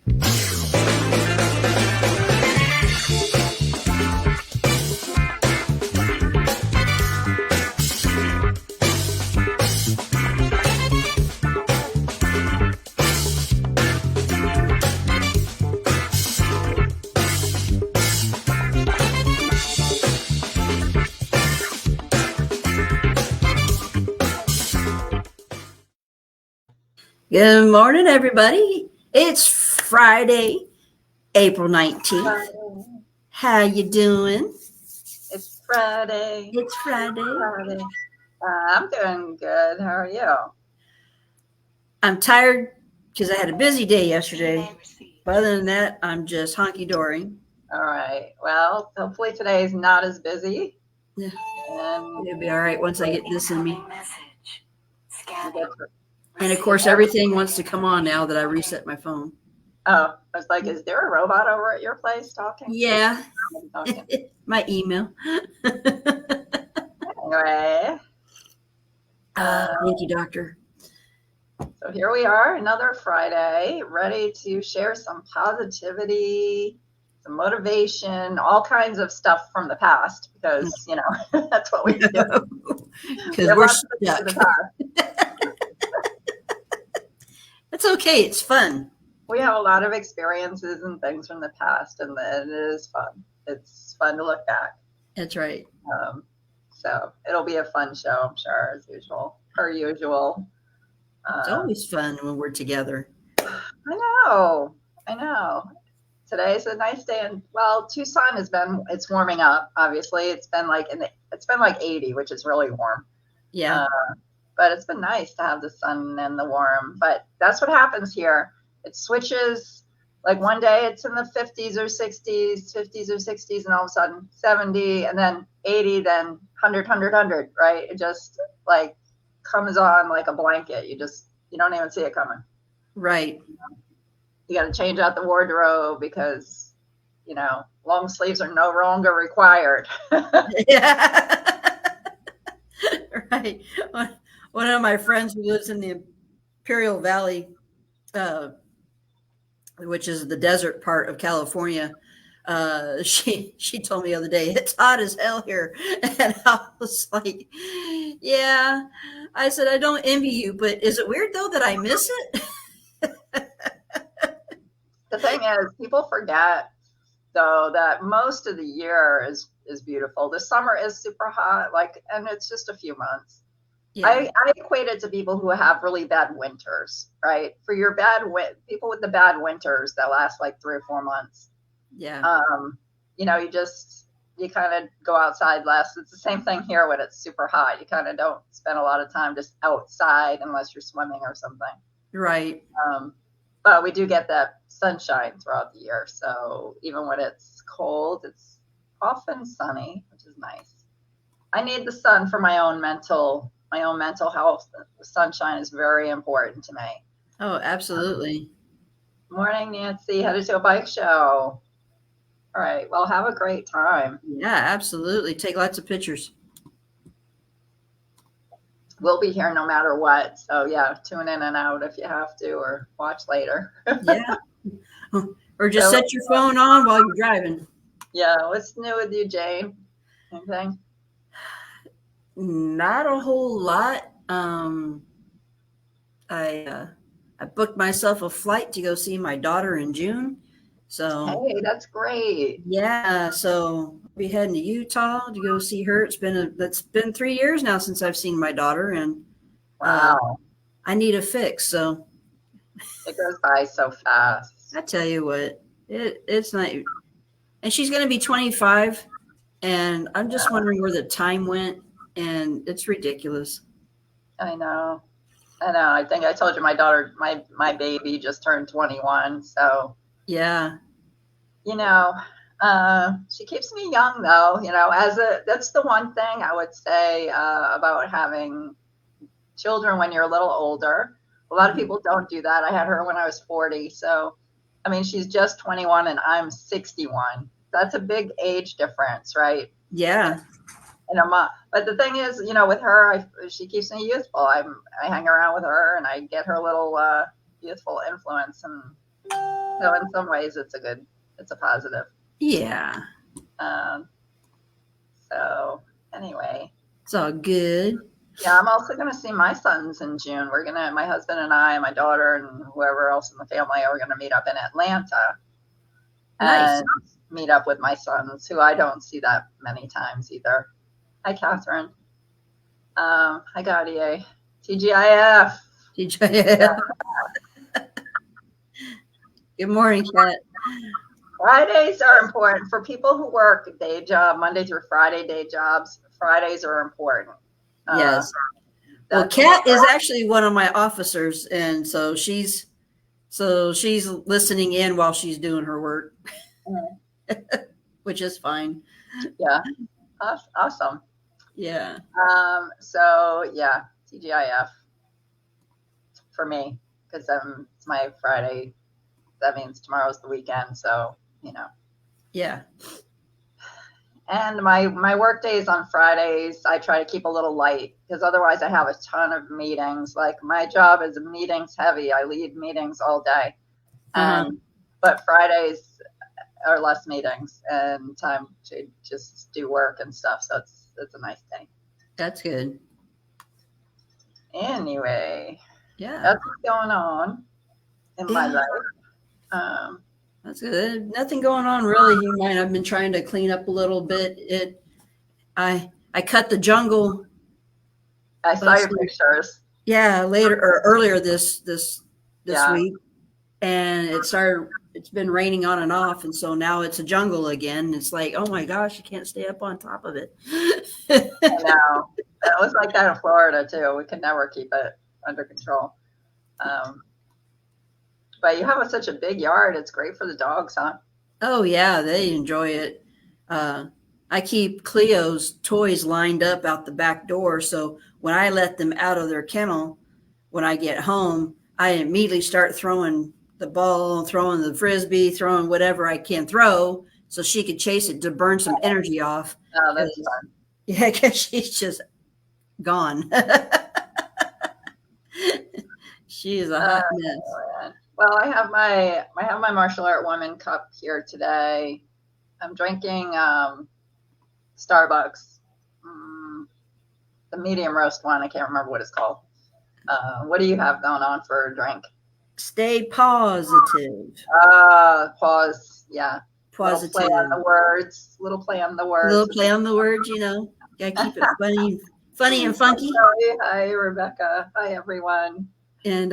Good morning, everybody. It's Friday, April 19th. How you doing? It's Friday. It's Friday. I'm doing good. How are you? I'm tired because I had a busy day yesterday. But other than that, I'm just honky-dory. All right. Well, hopefully today is not as busy. Yeah. It'll be all right once I get this in me. And of course, everything wants to come on now that I reset my phone. Oh, I was like, is there a robot over at your place talking? Yeah. My email. Anyway. Thank you, doctor. So here we are, another Friday, ready to share some positivity, some motivation, all kinds of stuff from the past, because, you know, that's what we do. Because we're stuck. It's okay. It's fun. We have a lot of experiences and things from the past, and it is fun. It's fun to look back. That's right. So it'll be a fun show, I'm sure, as usual, per usual. It's always fun when we're together. I know. Today's a nice day, and well, Tucson it's warming up. Obviously, it's been like 80, which is really warm. Yeah. But it's been nice to have the sun and the warm. But that's what happens here. It switches. Like one day it's in the 50s or 60s, and all of a sudden 70, and then 80, then 100, right? It just like comes on like a blanket. You don't even see it coming. Right. You got to change out the wardrobe because, long sleeves are no longer required. Yeah. Right. One of my friends who lives in the Imperial Valley, which is the desert part of California, she told me the other day, it's hot as hell here. And I was like, yeah. I said, I don't envy you, but is it weird though that I miss it? The thing is, people forget though that most of the year is beautiful. The summer is super hot, and it's just a few months. Yeah. I equate it to people who have really bad winters, right? For your people with the bad winters that last like 3 or 4 months. Yeah. You kind of go outside less. It's the same thing here when it's super hot. You kind of don't spend a lot of time just outside unless you're swimming or something. Right. But we do get that sunshine throughout the year. So even when it's cold, it's often sunny, which is nice. I need the sun for my own mental health. The sunshine is very important to me. Oh, absolutely. Morning, Nancy. Headed to a bike show. All right. Well, have a great time. Yeah, absolutely. Take lots of pictures. We'll be here no matter what. So yeah, tune in and out if you have to, or watch later. Yeah. Or just set your phone on while you're driving. Yeah. What's new with you, Jane? Anything? Not a whole lot. I booked myself a flight to go see my daughter in June. So hey, that's great. Yeah, so I'll be heading to Utah to go see her. It's been 3 years now since I've seen my daughter, and wow, I need a fix. So it goes by so fast. I tell you what, it's not. And she's going to be 25, and I'm just wondering where the time went, and it's ridiculous. I know. I think I told you my daughter, my baby just turned 21. So yeah, she keeps me young though. That's the one thing I would say about having children when you're a little older. A lot of people don't do that. I had her when I was 40. So, I mean, she's just 21 and I'm 61. That's a big age difference, right? Yeah. And but the thing is, with her, she keeps me youthful. I hang around with her and I get her little youthful influence, and So in some ways, it's a positive. Yeah. So anyway. It's all good. Yeah, I'm also going to see my sons in June. My husband and I, and my daughter, and whoever else in the family are going to meet up in Atlanta. Nice. And meet up with my sons, who I don't see that many times either. Hi, Catherine. Hi, Gaudier. TGIF. TGIF. Good morning, Kat. Fridays are important for people who work a day job, Monday through Friday day jobs. Fridays are important. Yes. Well, Kat is actually one of my officers, and so she's listening in while she's doing her work, which is fine. Yeah. Awesome. Yeah. So yeah, TGIF for me, because it's my Friday. That means tomorrow's the weekend. So, Yeah. And my work days on Fridays, I try to keep a little light, because otherwise I have a ton of meetings. Like, my job is meetings heavy. I lead meetings all day. But Fridays are less meetings and time to just do work and stuff. So it's a nice day. That's good. Anyway, yeah, that's what's going on in my life. That's good. Nothing going on really here, mine. I've been trying to clean up a little bit. I cut the jungle. I saw your pictures. Yeah, earlier this week, and it's been raining on and off, and so now it's a jungle again. It's like, oh my gosh, you can't stay up on top of it. I know. It was like that in Florida too. We could never keep it under control. But you have such a big yard. It's great for the dogs, huh? Oh yeah, they enjoy it. I keep Cleo's toys lined up out the back door, so when I let them out of their kennel, when I get home, I immediately start throwing the ball, throwing the frisbee, throwing whatever I can throw, so she could chase it to burn some energy off. Oh, that's fun. Yeah, because she's just gone. She is a hot mess. Well, I have my martial art woman cup here today. I'm drinking Starbucks, the medium roast one. I can't remember what it's called. What do you have going on for a drink? Stay positive. Pause. Yeah. Positive. Little play on the words. Little play on the words. Gotta keep it funny and funky. Hi, Rebecca. Hi, everyone. And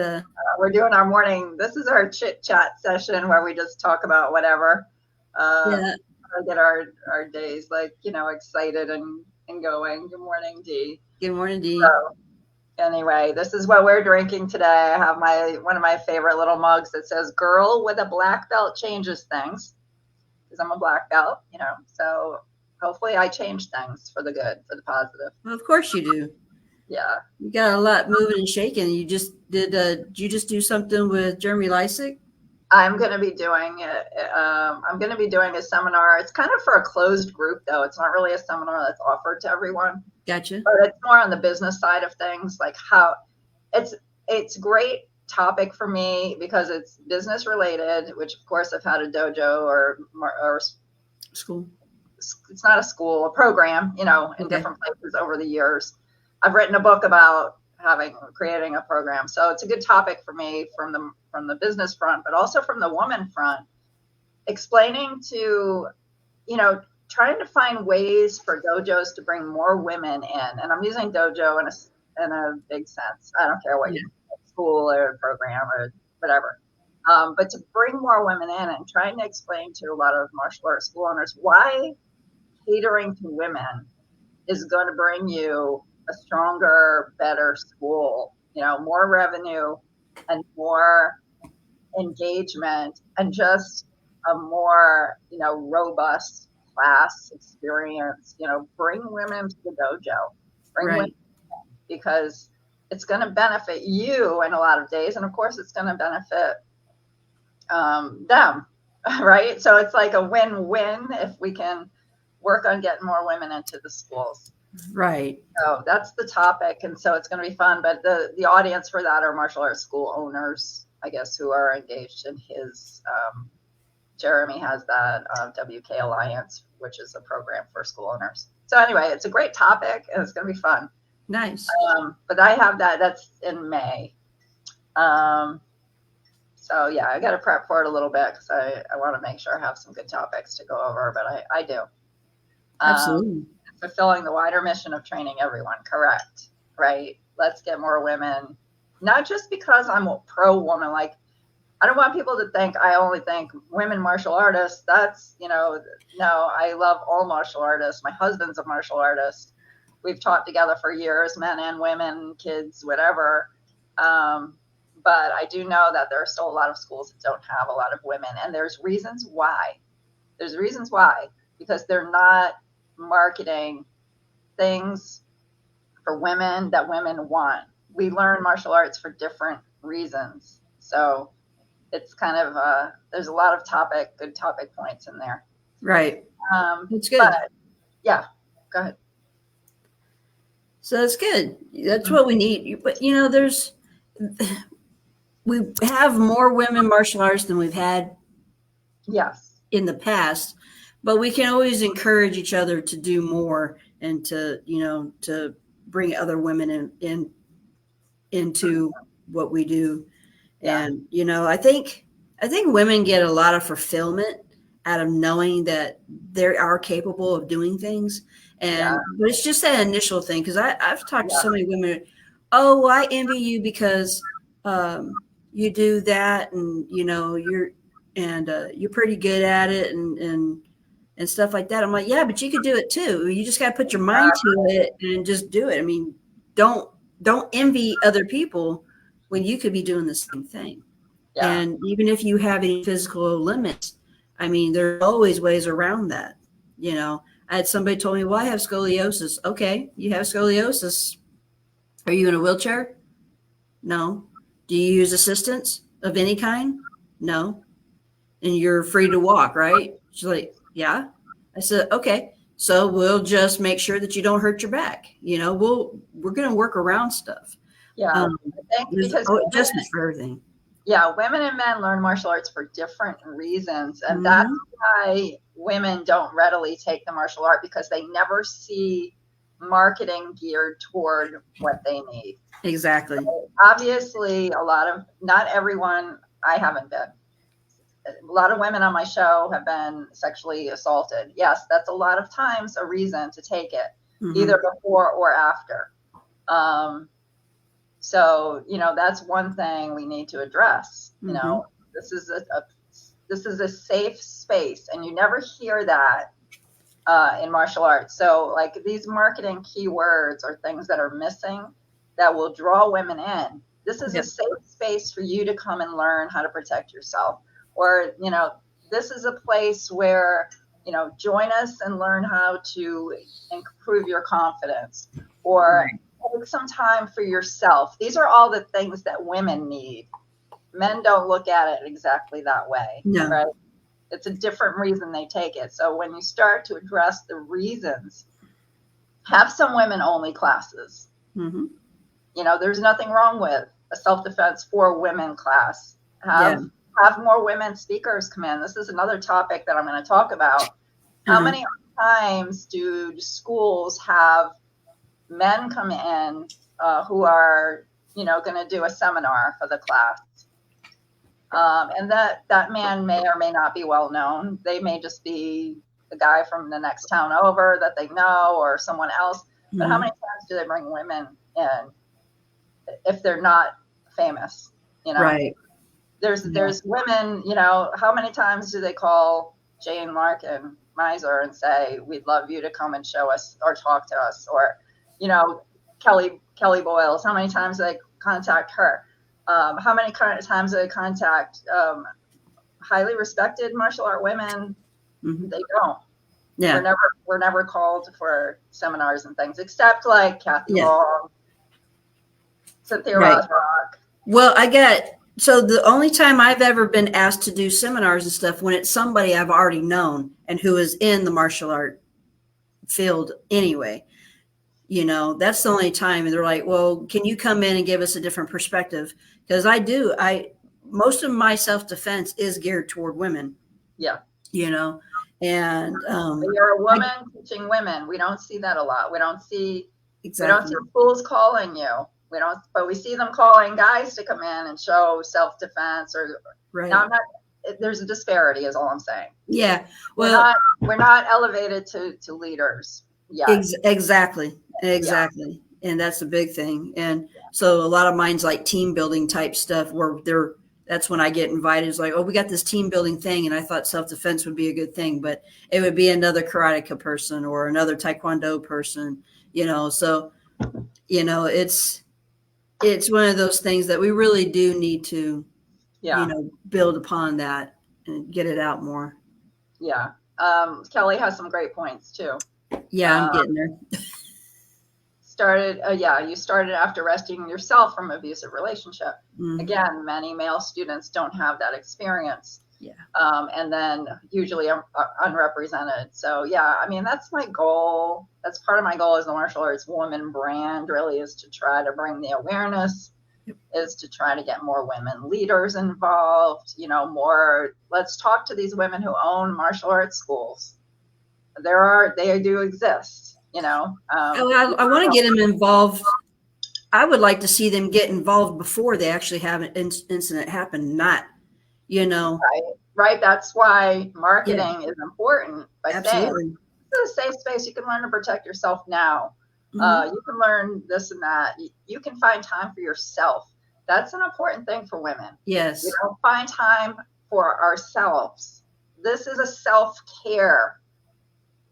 we're doing our morning. This is our chit chat session where we just talk about whatever. Get our days excited and going. Good morning, Dee. Good morning, Dee. So, anyway, this is what we're drinking today. I have one of my favorite little mugs that says "Girl with a black belt changes things," because I'm a black belt, So hopefully, I change things for the good, for the positive. Well, of course you do. Yeah. You got a lot moving and shaking. You just did you just do something with Jeremy Lysick? I'm going to be doing it. I'm going to be doing a seminar. It's kind of for a closed group, though. It's not really a seminar that's offered to everyone. Gotcha. But it's more on the business side of things, like how it's great topic for me because it's business related, which of course I've had a dojo or school. It's not a school, a program, in different places over the years. I've written a book about creating a program. So it's a good topic for me from the business front, but also from the woman front, explaining to, trying to find ways for dojos to bring more women in. And I'm using dojo in a big sense. I don't care what school or program or whatever. But to bring more women in and trying to explain to a lot of martial arts school owners why catering to women is going to bring you a stronger, better school, more revenue and more engagement and just a more, robust class experience, bring women to the dojo, women in, because it's going to benefit you in a lot of days. And of course it's going to benefit them, right? So it's like a win-win if we can work on getting more women into the schools. Right. So that's the topic. And so it's going to be fun. But the audience for that are martial arts school owners I guess, who are engaged in his, Jeremy has that WK Alliance, which is a program for school owners. So anyway, it's a great topic and it's going to be fun. Nice. But I have that's in May. So yeah, I got to prep for it a little bit because I want to make sure I have some good topics to go over, but I do. Absolutely. Fulfilling the wider mission of training everyone. Correct. Right. Let's get more women, not just because I'm a pro woman. Like, I don't want people to think I only think women martial artists. That's, no, I love all martial artists. My husband's a martial artist. We've taught together for years, men and women, kids, whatever. But I do know that there are still a lot of schools that don't have a lot of women. And there's reasons why. Because they're not marketing things for women that women want. We learn martial arts for different reasons. So it's kind of, there's a lot of good topic points in there. Right. That's good. But, yeah, go ahead. So that's good. That's what we need. But, we have more women martial artists than we've had in the past, but we can always encourage each other to do more and to bring other women into what we do. Yeah. And, I think women get a lot of fulfillment out of knowing that they are capable of doing things. And, but it's just that initial thing. Cause I've talked to so many women. Oh, well, I envy you because, you do that and, you're pretty good at it and stuff like that. I'm like, yeah, but you could do it too. You just got to put your mind to it and just do it. I mean, don't envy other people when you could be doing the same thing. Yeah. And even if you have any physical limits, I mean, there are always ways around that. I had somebody told me, well, I have scoliosis. Okay. You have scoliosis. Are you in a wheelchair? No. Do you use assistance of any kind? No. And you're free to walk, right? She's like, yeah. I said, okay. So we'll just make sure that you don't hurt your back. We're going to work around stuff. Yeah. Because adjustments for everything. Yeah. Women and men learn martial arts for different reasons. And that's why women don't readily take the martial art, because they never see marketing geared toward what they need. Exactly. So obviously, not everyone, I haven't been. A lot of women on my show have been sexually assaulted. Yes, that's a lot of times a reason to take it, either before or after. So, that's one thing we need to address. This is a safe space, and you never hear that in martial arts. So, like, these marketing keywords are things that are missing that will draw women in. This is a safe space for you to come and learn how to protect yourself. Or, this is a place where, join us and learn how to improve your confidence, or take some time for yourself. These are all the things that women need. Men don't look at it exactly that way. No. Right? It's a different reason they take it. So when you start to address the reasons, have some women only classes. There's nothing wrong with a self-defense for women class. Have more women speakers come in. This is another topic that I'm going to talk about. How many times do schools have men come in who are, going to do a seminar for the class? And that man may or may not be well known. They may just be the guy from the next town over that they know, or someone else. But how many times do they bring women in if they're not famous? Right. There's women, how many times do they call Jane Larkin Miser and say, we'd love you to come and show us or talk to us? Or, Kelly Boyles, how many times do they contact her? How many times do they contact highly respected martial art women? They don't. Yeah. We're never called for seminars and things, except like Kathy Long, Cynthia Rothrock. Well, so the only time I've ever been asked to do seminars and stuff, when it's somebody I've already known and who is in the martial art field anyway, that's the only time. And they're like, well, can you come in and give us a different perspective? Because most of my self-defense is geared toward women. Yeah. You know, and you're a woman teaching women. We don't see that a lot. We don't see schools calling you. But we see them calling guys to come in and show self-defense or right. Now, there's a disparity is all I'm saying. Yeah. Well, we're not elevated to leaders yet. Exactly. Yeah. And that's the big thing. And so a lot of mine's like team building type stuff where that's when I get invited. It's like, oh, we got this team building thing. And I thought self-defense would be a good thing, but it would be another karateka person or another taekwondo person, so, it's one of those things that we really do need to, build upon that and get it out more. Yeah. Kelly has some great points too. Yeah, I'm getting there. You started after rescuing yourself from abusive relationship. Mm-hmm. Again, many male students don't have that experience. Yeah. And then usually unrepresented. So yeah, I mean, that's my goal. That's part of my goal as the martial arts woman brand really is to try to bring the awareness, is to try to get more women leaders involved, let's talk to these women who own martial arts schools. They do exist, I want to get them involved. I would like to see them get involved before they actually have an incident happen, not, Right. That's why marketing is important. By Absolutely. Saying, this is a safe space. You can learn to protect yourself now. Mm-hmm. You can learn this and that. You can find time for yourself. That's an important thing for women. Yes. We don't find time for ourselves. This is a self-care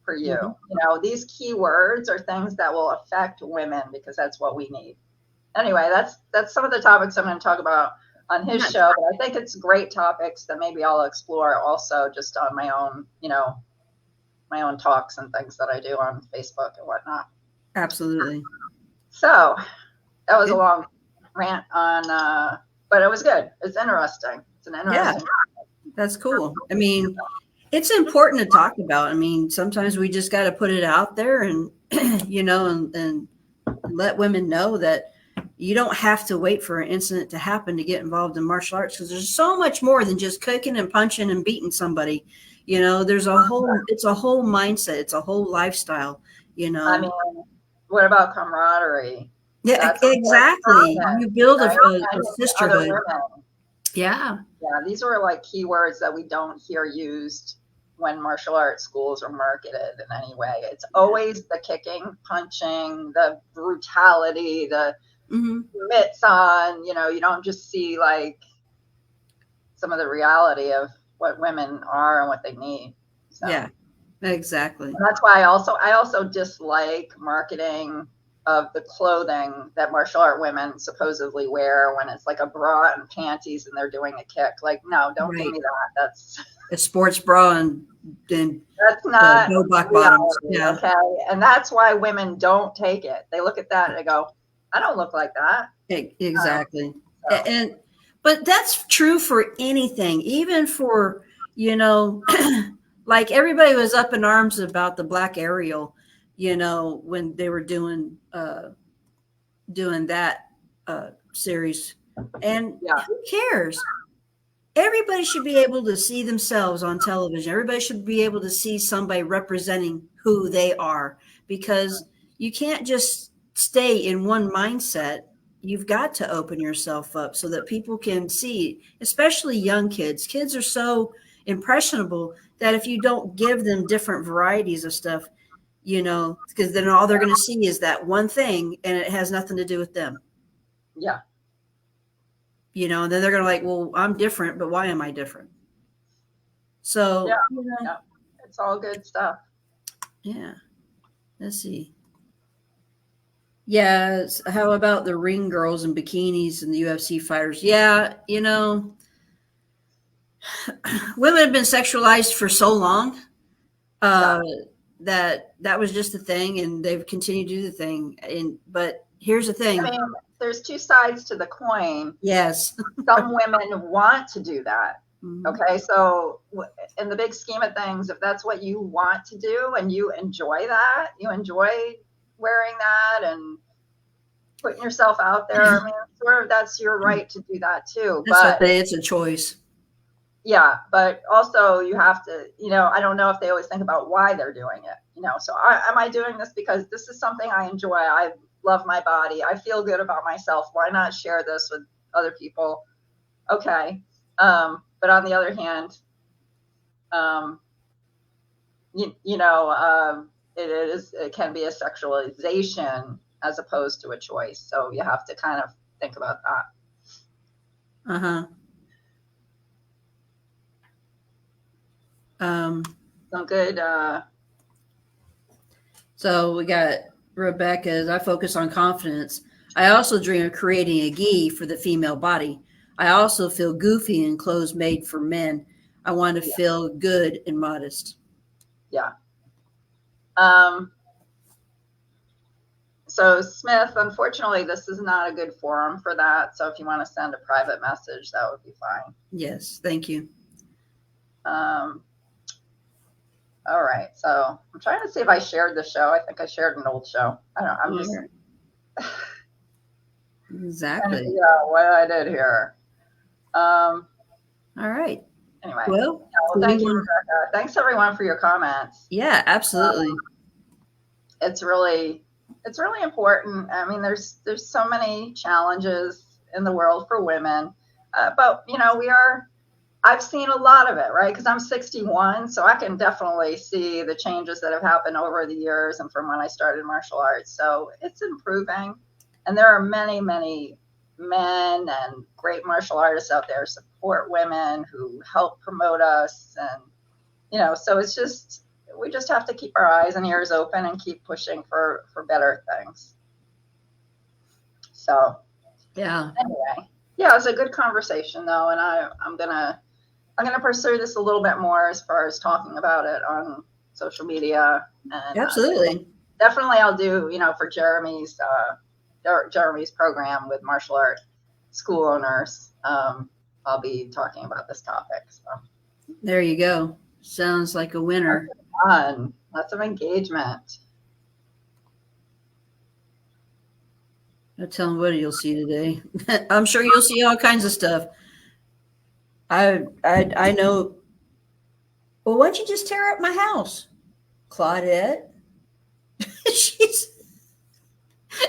for you. Mm-hmm. These keywords are things that will affect women because that's what we need. Anyway, that's some of the topics I'm going to talk about on his show, but I think it's great topics that maybe I'll explore also just on my own, my own talks and things that I do on Facebook and whatnot. Absolutely. So that was a long rant on, but it was good. It's interesting. It's an interesting. Yeah, that's cool. I mean, it's important to talk about. I mean, sometimes we just got to put it out there and, and let women know that you don't have to wait for an incident to happen to get involved in martial arts, because there's so much more than just kicking and punching and beating somebody. It's a whole mindset. It's a whole lifestyle, I mean, what about camaraderie? Yeah, that's exactly. You build a sisterhood. Yeah. Yeah. These are like keywords that we don't hear used when martial arts schools are marketed in any way. It's always the kicking, punching, the brutality, the mitts on, you don't just see like some of the reality of what women are and what they need. So. Yeah, exactly. And that's why I also dislike marketing of the clothing that martial art women supposedly wear when it's like a bra and panties and they're doing a kick. Like, no, don't give me that. That's a sports bra and that's not no black bottoms. Yeah. Okay. And that's why women don't take it. They look at that and they go, I don't look like that. Exactly. But that's true for anything, even for, like everybody was up in arms about the Black Ariel, when they were doing that series. And who cares? Everybody should be able to see themselves on television. Everybody should be able to see somebody representing who they are, because you can't just stay in one mindset. You've got to open yourself up so that people can see, especially young kids. Kids are so impressionable that if you don't give them different varieties of stuff, because then all they're going to see is that one thing and it has nothing to do with them. Yeah. And then they're going to like, well, I'm different, but why am I different? So, it's all good stuff. Yeah. Let's see. Yeah. How about the ring girls in bikinis and the UFC fighters? Yeah. Women have been sexualized for so long that was just the thing, and they've continued to do the thing. But here's the thing. I mean, there's two sides to the coin. Yes. Some women want to do that. Mm-hmm. Okay. So in the big scheme of things, if that's what you want to do and you enjoy that, you enjoy wearing that, and putting yourself out there. I mean, sort of that's your right to do that too. That's what But it's a choice. yeah, but also you have to, I don't know if they always think about why they're doing it, so am I doing this because this is something I enjoy? I love my body. I feel good about myself. Why not share this with other people? Okay. But on the other hand, it can be a sexualization as opposed to a choice. So you have to kind of think about that. Uh-huh. Some good. So we got Rebecca's, I focus on confidence. I also dream of creating a gi for the female body. I also feel goofy in clothes made for men. I want to feel good and modest. Yeah. So Smith, unfortunately, this is not a good forum for that. So if you want to send a private message, that would be fine. Yes, thank you. All right. So I'm trying to see if I shared the show. I think I shared an old show. I don't know. I'm just exactly trying to figure out what I did here. All right. Anyway. Well, thank you, Rebecca. Thanks everyone for your comments. Yeah, absolutely. It's really important. I mean, there's so many challenges in the world for women, but I've seen a lot of it, right? Because I'm 61, so I can definitely see the changes that have happened over the years and from when I started martial arts. So it's improving, and there are many, many men and great martial artists out there support women who help promote us, and so it's just. We just have to keep our eyes and ears open and keep pushing for better things. So, yeah. Anyway, yeah, it was a good conversation though, and I'm gonna pursue this a little bit more as far as talking about it on social media. And, absolutely. Definitely, I'll do for Jeremy's program with martial art school owners. I'll be talking about this topic. So there you go. Sounds like a winner. Fun. Lots of engagement. I'll tell them what you'll see today. I'm sure you'll see all kinds of stuff. I know. Well, why'd you just tear up my house, Claudette?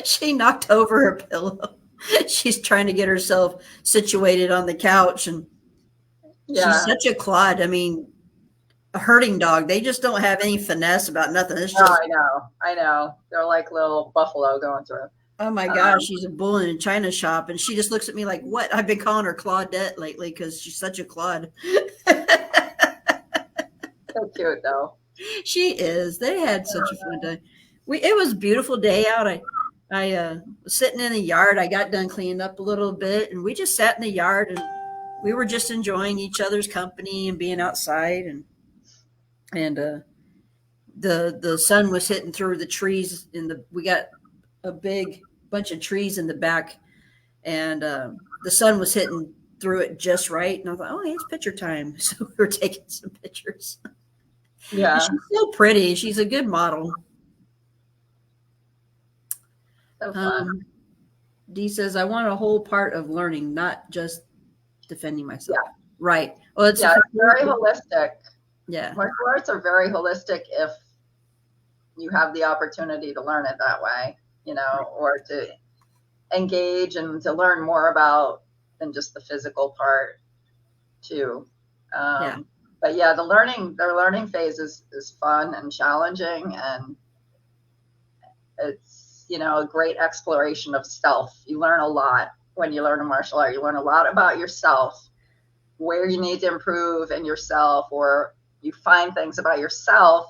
She knocked over her pillow. She's trying to get herself situated on the couch, and she's such a clod. I mean, a herding dog, they just don't have any finesse about nothing. It's just, I know. They're like little buffalo going through. Oh my gosh, she's a bull in a china shop, and she just looks at me like, what? I've been calling her Claudette lately because she's such a clod. So cute though. She is. They had such a fun day. It was a beautiful day out. I was sitting in the yard. I got done cleaning up a little bit, and we just sat in the yard, and we were just enjoying each other's company and being outside, and the sun was hitting through the trees we got a big bunch of trees in the back, and the sun was hitting through it just right. And I thought, oh, it's picture time. So we were taking some pictures. Yeah. And she's so pretty. She's a good model. So fun. Dee says, I want a whole part of learning, not just defending myself. Yeah. Right. Well, it's very holistic. Yeah. Martial arts are very holistic if you have the opportunity to learn it that way, or to engage and to learn more about than just the physical part too. But yeah, their learning phase is fun and challenging, and it's, a great exploration of self. You learn a lot when you learn a martial art. You learn a lot about yourself, where you need to improve in yourself, or you find things about yourself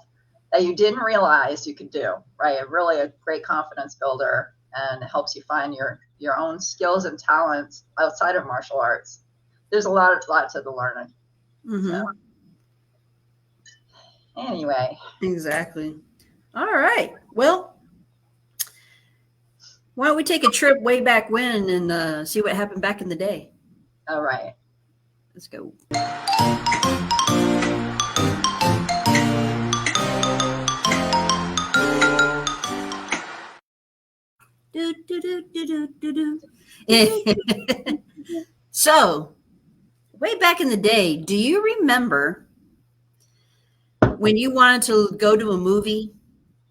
that you didn't realize you could do, right? Really a great confidence builder, and it helps you find your own skills and talents outside of martial arts. There's a lot to the learning. Mm-hmm. So, anyway. Exactly. All right. Well, why don't we take a trip way back when and see what happened back in the day? All right. Let's go. Do, do, So, way back in the day, do you remember when you wanted to go to a movie,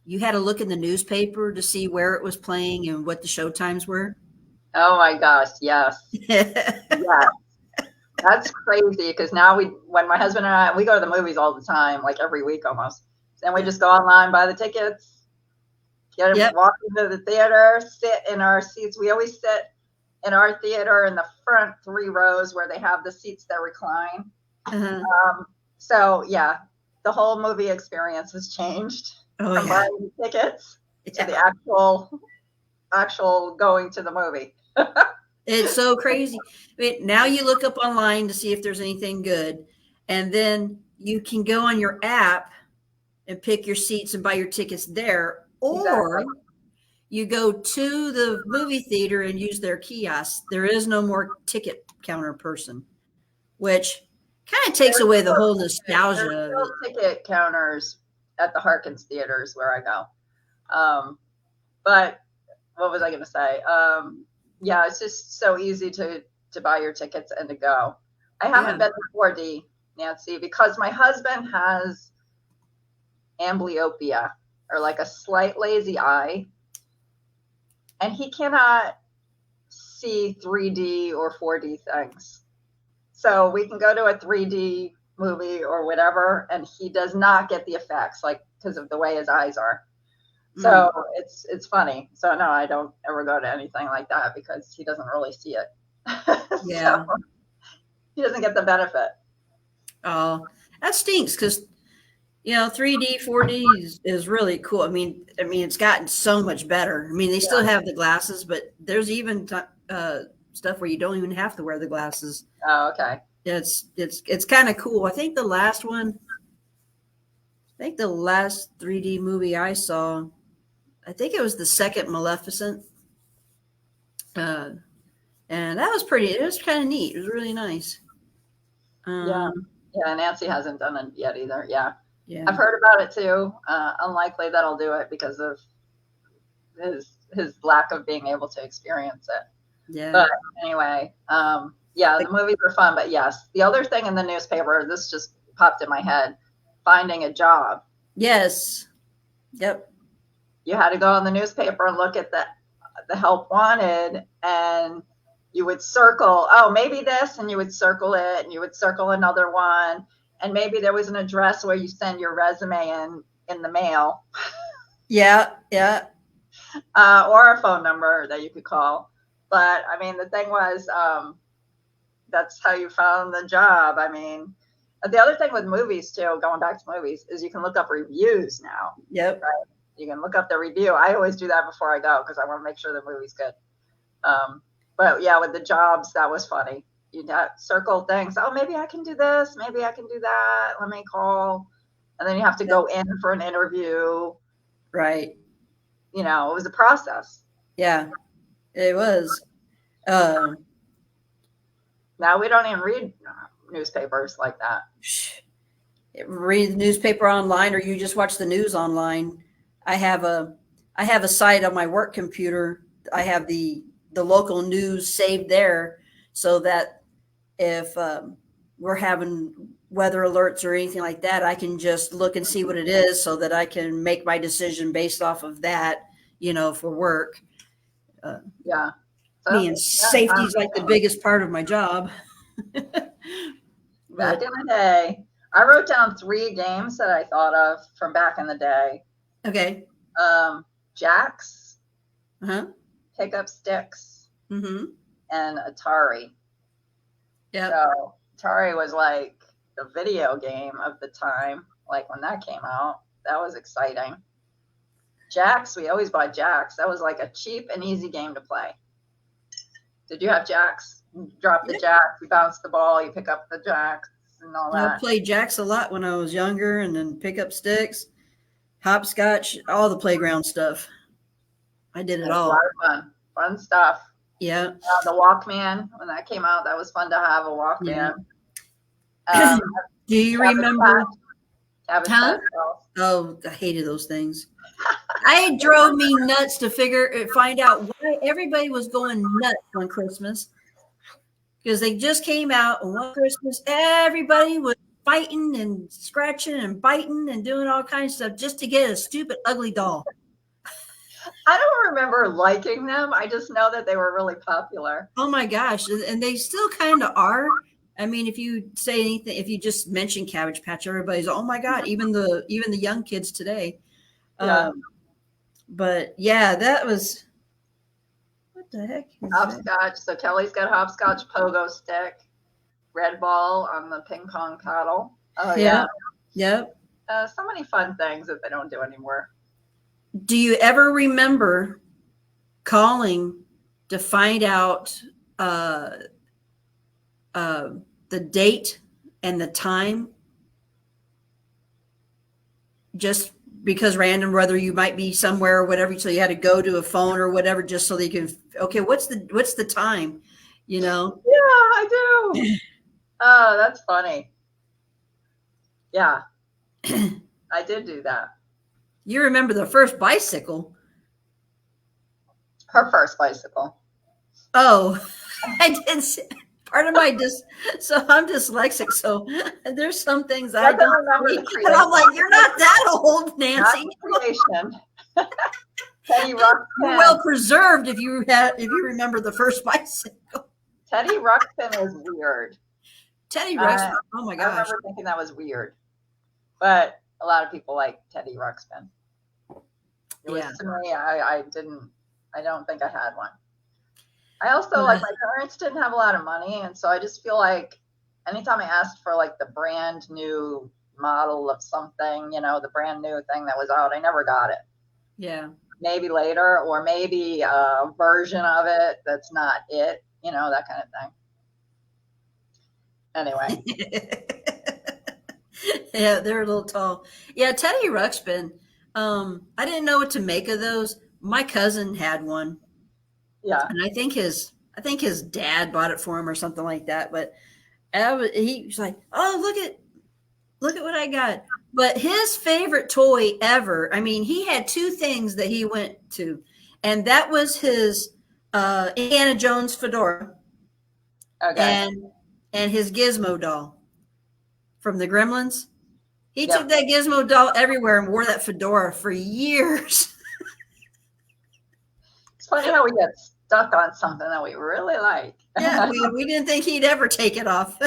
you had to look in the newspaper to see where it was playing and what the show times were? Oh my gosh, yes. Yeah. That's crazy because now when my husband and I, we go to the movies all the time, like every week almost. And we just go online, buy the tickets, walk into the theater, sit in our seats. We always sit in our theater in the front 3 rows where they have the seats that recline. So yeah, the whole movie experience has changed from buying tickets to the actual going to the movie. It's so crazy. I mean, now you look up online to see if there's anything good, and then you can go on your app and pick your seats and buy your tickets there, or you go to the movie theater and use their kiosk. There is no more ticket counter person, which kind of takes away the whole nostalgia. There's still ticket counters at the Harkins theaters where I go. But what was I going to say? Yeah, it's just so easy to buy your tickets and to go. I haven't been to 4D, Nancy, because my husband has amblyopia, or like a slight lazy eye, and he cannot see 3D or 4D things. So we can go to a 3D movie or whatever, and he does not get the effects, like because of the way his eyes are. So it's funny. So no, I don't ever go to anything like that because he doesn't really see it. So he doesn't get the benefit. Oh, that stinks because 3D, 4D is really cool. I mean, it's gotten so much better. I mean, they still have the glasses, but there's even stuff where you don't even have to wear the glasses. Oh, okay. It's kind of cool. I think the last 3D movie I saw, I think it was the second Maleficent. And that was it was kind of neat. It was really nice. Yeah, Nancy hasn't done it yet either. Yeah. I've heard about it too. Unlikely that I'll do it because of his lack of being able to experience it. Yeah. But anyway, the movies are fun. But yes, the other thing in the newspaper, this just popped in my head, finding a job. Yes. Yep. You had to go in the newspaper and look at the help wanted, and you would circle, maybe this, and you would circle it, and you would circle another one, and maybe there was an address where you send your resume in the mail. Yeah. Or a phone number that you could call. But I mean, the thing was, that's how you found the job. I mean, the other thing with movies too, going back to movies, is you can look up reviews now. Yep. Right? You can look up the review. I always do that before I go because I want to make sure the movie's good. But yeah, with the jobs, that was funny. You'd circle things. Oh, maybe I can do this. Maybe I can do that. Let me call. And then you have to go in for an interview. Right. It was a process. Yeah, it was. Now we don't even read newspapers like that. Read the newspaper online, or you just watch the news online. I have a site on my work computer. I have the local news saved there, so that if we're having weather alerts or anything like that, I can just look and see what it is, so that I can make my decision based off of that. For work. Yeah. Safety is like the biggest part of my job. Back in the day, I wrote down 3 games that I thought of from back in the day. Okay. Jacks, pickup sticks, and Atari. Yeah. So Atari was like the video game of the time. Like when that came out, that was exciting. Jacks, we always bought Jacks. That was like a cheap and easy game to play. Did you have Jacks? You drop the Jacks, you bounce the ball, you pick up the Jacks and all that. I played Jacks a lot when I was younger, and then pick up sticks, hopscotch, all the playground stuff. I did it all. A lot of fun stuff. Yeah. The Walkman, when that came out, that was fun to have a Walkman. Do you remember? Oh, Oh, I hated those things. I drove me nuts to find out why everybody was going nuts on Christmas, because they just came out and one Christmas everybody was fighting and scratching and biting and doing all kinds of stuff just to get a stupid ugly doll. I don't remember liking them. I just know that they were really popular. Oh my gosh, and they still kind of are. I mean, if you say anything, if you just mention Cabbage Patch, everybody's, oh my god, even the young kids today. Yeah. But yeah, that was, what the heck is that? Hopscotch. So Kelly's got hopscotch pogo stick, red ball on the ping pong paddle. Oh yeah. Yep. So many fun things that they don't do anymore. Do you ever remember calling to find out the date and the time, just because random, whether you might be somewhere or whatever, so you had to go to a phone or whatever just so they can, okay, what's the time, you know? Yeah, I do. Oh, that's funny. Yeah. I did do that. You remember the first bicycle? Her first bicycle. Oh, I did. Part of my so I'm dyslexic, so there's some things I don't remember. And I'm like, you're not that old, Nancy. Creation. Teddy Ruxpin. You're well preserved if you remember the first bicycle. Teddy Ruxpin is weird. Teddy Ruxpin. Oh my gosh. I remember thinking that was weird, but a lot of people like Teddy Ruxpin. It was, to me, I don't think I had one. I also, like, my parents didn't have a lot of money, and so I just feel like anytime I asked for, like, the brand new model of something, you know, the brand new thing that was out, I never got it. Yeah. Maybe later, or maybe a version of it that's not it, you know, that kind of thing. Anyway. Yeah, they're a little tall. Yeah, Teddy Ruxpin. I didn't know what to make of those. My cousin had one. Yeah. And I think his dad bought it for him or something like that. But he was like, oh, look at what I got. But his favorite toy ever, I mean, he had two things that he went to, and that was his Indiana Jones fedora. Okay. And his Gizmo doll from the Gremlins. He took that Gizmo doll everywhere and wore that fedora for years. It's funny how we get stuck on something that we really like. Yeah, we didn't think he'd ever take it off.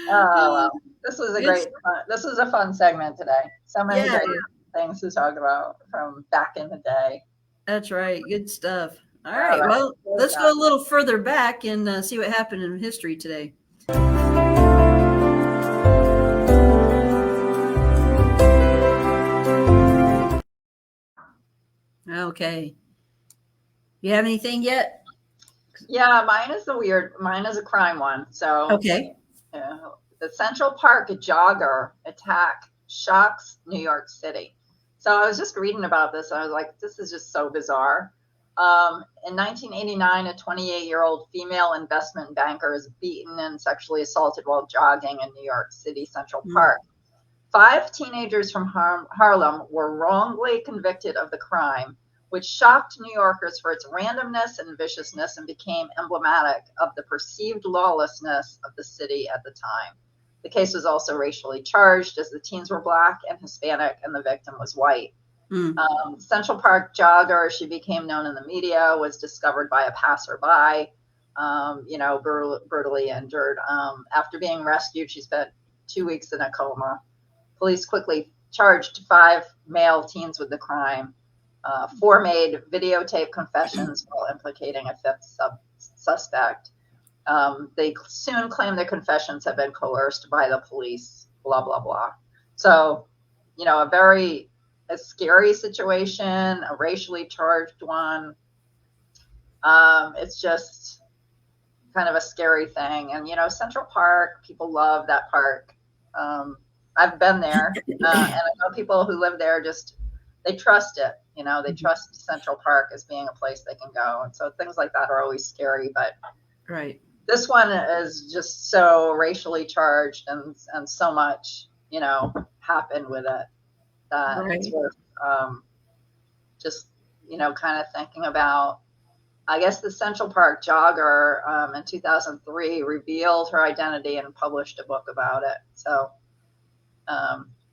Oh, well, this was a fun segment today. So many great things to talk about from back in the day. That's right. Good stuff. All right. Well, let's go a little further back and see what happened in history today. Okay. You have anything yet? Yeah, mine is a crime one. So okay. The Central Park jogger attack shocks New York City. So I was just reading about this. And I was like, this is just so bizarre. In 1989, a 28-year-old female investment banker is beaten and sexually assaulted while jogging in New York City Central Park. 5 teenagers from Harlem were wrongly convicted of the crime, which shocked New Yorkers for its randomness and viciousness and became emblematic of the perceived lawlessness of the city at the time. The case was also racially charged, as the teens were Black and Hispanic and the victim was white. Central Park jogger, she became known in the media, was discovered by a passerby, brutally injured. After being rescued, she spent 2 weeks in a coma. Police quickly charged 5 male teens with the crime. 4 made videotape confessions while implicating a 5th suspect. They soon claimed their confessions had been coerced by the police, blah, blah, blah. So, a scary situation, a racially charged one. It's just kind of a scary thing. And, Central Park, people love that park. I've been there, and I know people who live there they trust it. They trust Central Park as being a place they can go. And so things like that are always scary. But this one is just so racially charged and so much, happened with it. that Right. it's worth just, kind of thinking about. I guess the Central Park jogger in 2003 revealed her identity and published a book about it. So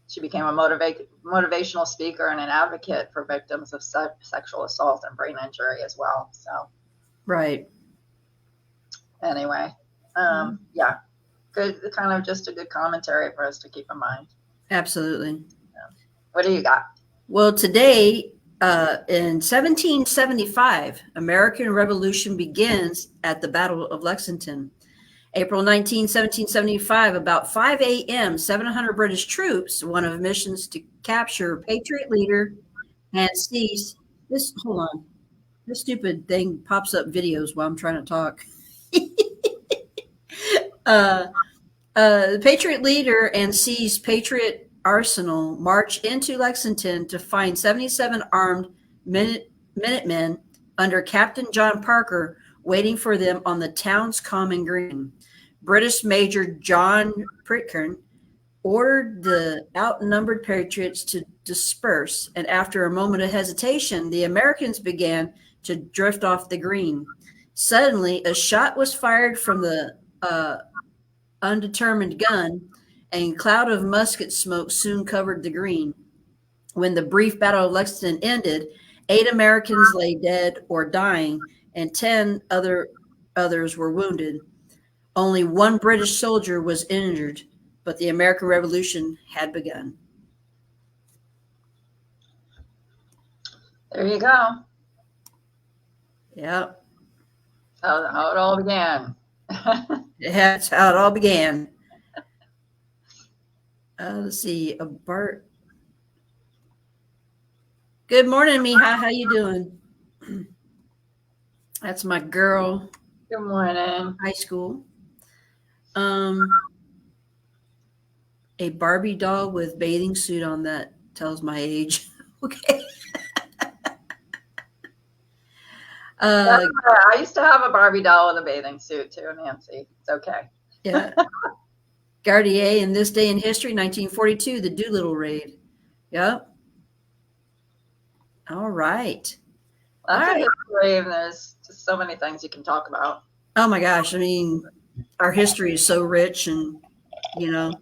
she became a motivational speaker and an advocate for victims of sexual assault and brain injury as well. So Right. anyway, yeah, good, kind of just a good commentary for us to keep in mind. Absolutely. What do you got? Well, today, in 1775, American Revolution begins at the Battle of Lexington. April 19, 1775, about 5 a.m., 700 British troops, one of missions to capture Patriot leader and seize this. Hold on. This stupid thing pops up videos while I'm trying to talk. The Patriot leader and seize Patriot arsenal march into Lexington to find 77 armed Minutemen under Captain John Parker waiting for them on the town's common green. British Major John Pitcairn ordered the outnumbered Patriots to disperse, and after a moment of hesitation, the Americans began to drift off the green. Suddenly, a shot was fired from the undetermined gun, and a cloud of musket smoke soon covered the green. When the brief Battle of Lexington ended, 8 Americans lay dead or dying, and 10 others were wounded. Only 1 British soldier was injured, but the American Revolution had begun. There you go. Yep. How it all began. That's how it all began. Let's see. Bart. Good morning, Mija. How you doing? That's my girl. Good morning. High school. A Barbie doll with bathing suit on that tells my age. Okay. I used to have a Barbie doll with a bathing suit too, Nancy. It's okay. Yeah. Gardier, in This Day in History, 1942, the Doolittle Raid. Yep. All right. That's a history, and there's just so many things you can talk about. Oh my gosh. I mean, our history is so rich, and, do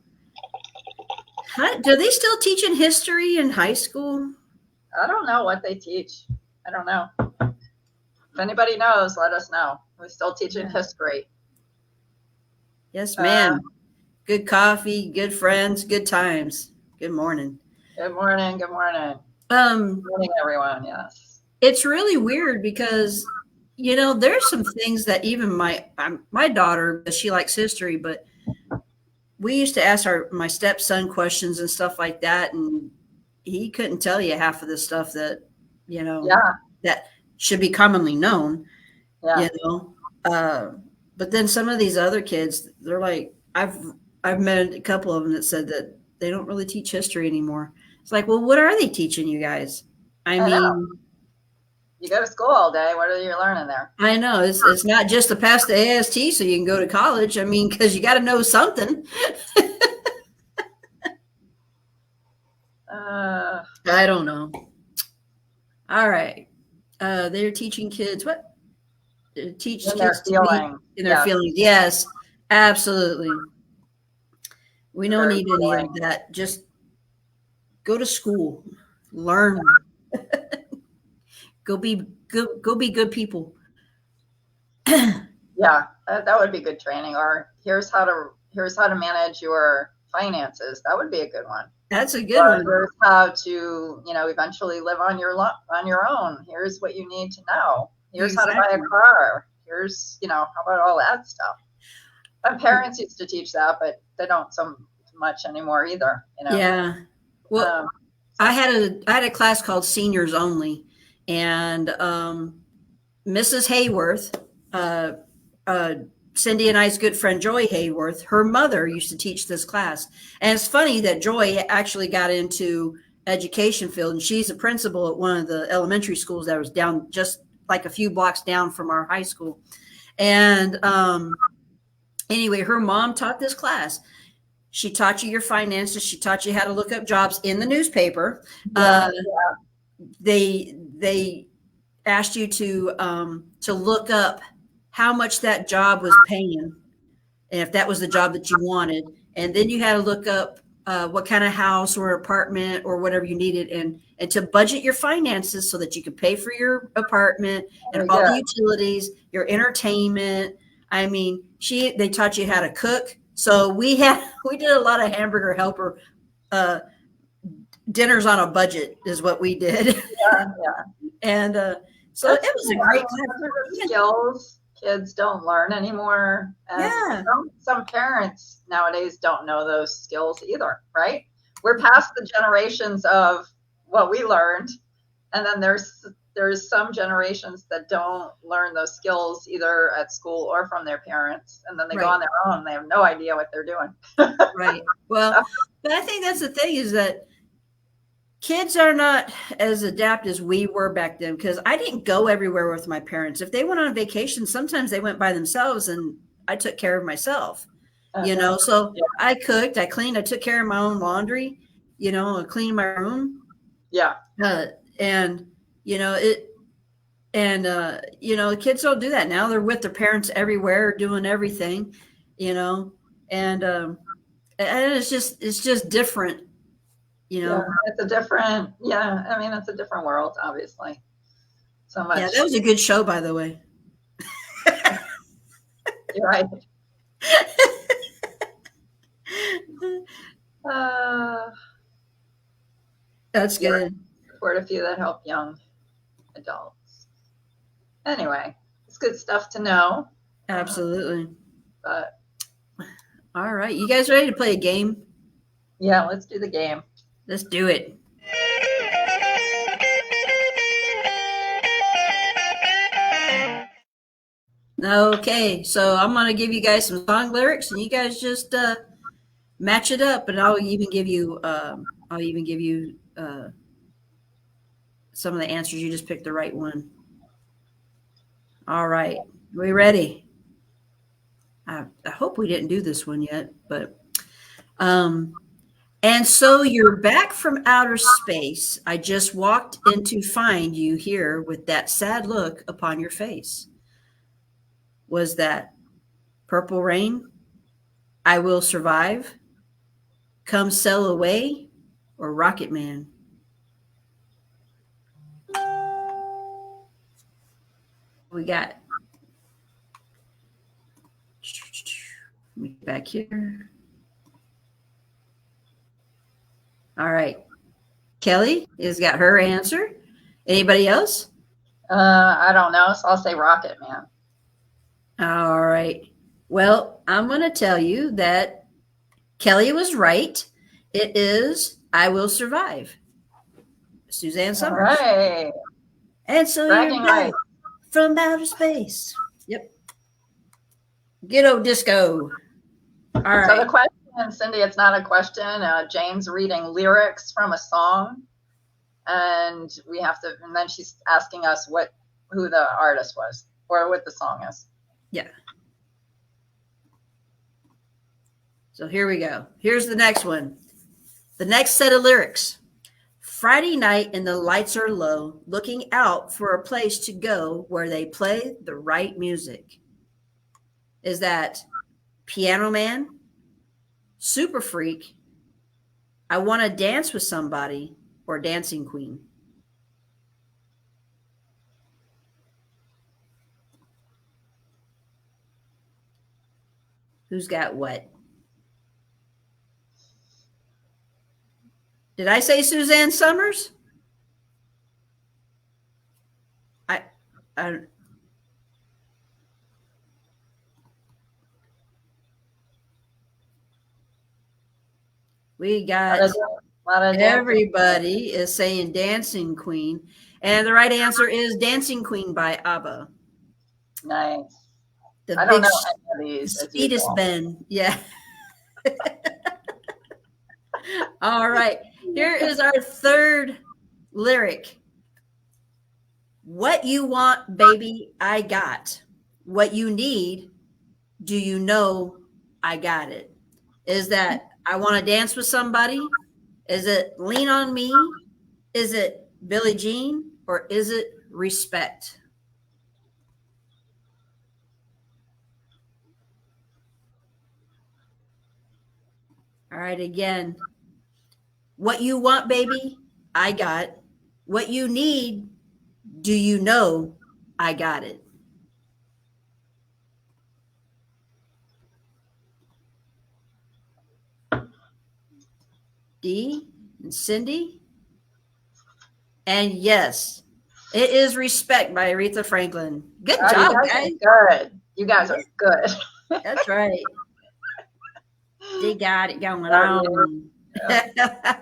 they still teach in history in high school? I don't know what they teach. I don't know. If anybody knows, let us know. We're still teaching history. Yes, ma'am. Good coffee, good friends, good times. Good morning. Good morning. Good morning. Good morning, everyone. Yes. It's really weird because, there's some things that even my daughter, she likes history, but we used to ask my stepson questions and stuff like that, and he couldn't tell you half of the stuff that, that should be commonly known, but then some of these other kids, they're like, I've met a couple of them that said that they don't really teach history anymore. It's like, well, what are they teaching you guys? I mean, you go to school all day. What are you learning there? I know it's not just to pass the AST so you can go to college. I mean, because you got to know something. I don't know. All right. They're teaching kids what? Teach kids to be in their feelings. Yes, absolutely. We don't need any of that. Just go to school, learn, go be good people. Yeah, that would be good training. Or here's how to manage your finances. That would be a good one. That's a good one. Here's how to, eventually live on your own. Here's what you need to know. Here's how to buy a car. Here's, how about all that stuff? My parents used to teach that, but they don't so much anymore either. Yeah. Well, I had a class called Seniors Only, and Mrs. Hayworth, Cindy and I's good friend Joy Hayworth, her mother used to teach this class. And it's funny that Joy actually got into education field, and she's a principal at one of the elementary schools that was down just like a few blocks down from our high school. And anyway, her mom taught this class. She taught you your finances. She taught you how to look up jobs in the newspaper. Yeah. They asked you to look up how much that job was paying, and if that was the job that you wanted. And then you had to look up what kind of house or apartment or whatever you needed, and to budget your finances so that you could pay for your apartment and all the utilities, your entertainment. I mean, they taught you how to cook. So we did a lot of hamburger helper dinners on a budget is what we did. Yeah. And so it was a great skills kids don't learn anymore. And some parents nowadays don't know those skills either, right? We're past the generations of what we learned, and then there's some generations that don't learn those skills either at school or from their parents, and then they go on their own. They have no idea what they're doing. Right. Well, but I think that's the thing, is that kids are not as adept as we were back then, because I didn't go everywhere with my parents. If they went on vacation, sometimes they went by themselves, and I took care of myself, you know. So I cooked, I cleaned, I took care of my own laundry, you know, I cleaned my room. Yeah. And, you know, you know, kids don't do that now. They're with their parents everywhere, doing everything, you know, and it's just different. You know, it's a different, I mean, it's a different world, obviously. So much. Yeah, that was a good show, by the way. You're right. That's good. Support a few that help young adults. Anyway, it's good stuff to know. Absolutely. But all right, you guys ready to play a game? Yeah, let's do the game. Let's do it. Okay, so I'm going to give you guys some song lyrics, and you guys just match it up, and I'll even give you some of the answers. You just pick the right one. All right, we ready? I hope we didn't do this one yet, but and so you're back from outer space. I just walked in to find you here with that sad look upon your face. Was that Purple Rain, I Will Survive, Come Sail Away, or Rocket Man? We got back here. All right. Kelly has got her answer. Anybody else? I don't know, so I'll say Rocket Man. All right. Well, I'm going to tell you that Kelly was right. It is I Will Survive. Suzanne Summers. All right. And so you're back from outer space. Yep. Ghetto disco. All right. So the question, Cindy, it's not a question. Jane's reading lyrics from a song, and we have to, and then she's asking us who the artist was or what the song is. Yeah. So here we go. Here's the next one. The next set of lyrics. Friday night and the lights are low, looking out for a place to go where they play the right music. Is that Piano Man, Super Freak, I Want to Dance with Somebody, or Dancing Queen? Who's got what? Did I say Suzanne Summers? We got everybody is saying Dancing Queen, and the right answer is Dancing Queen by ABBA. Nice. I don't know any of these. Speedest Ben. Yeah. All right. Here is our third lyric. What you want, baby, I got. What you need, do you know I got it? Is that I want to dance with somebody? Is it Lean on Me? Is it Billie Jean? Or is it Respect? All right, again. What you want, baby, I got. What you need, do you know I got it? Dee and Cindy? And yes, it is Respect by Aretha Franklin. Good job, you guys guys. are good. You guys are good. That's right. They got it going on. Yeah.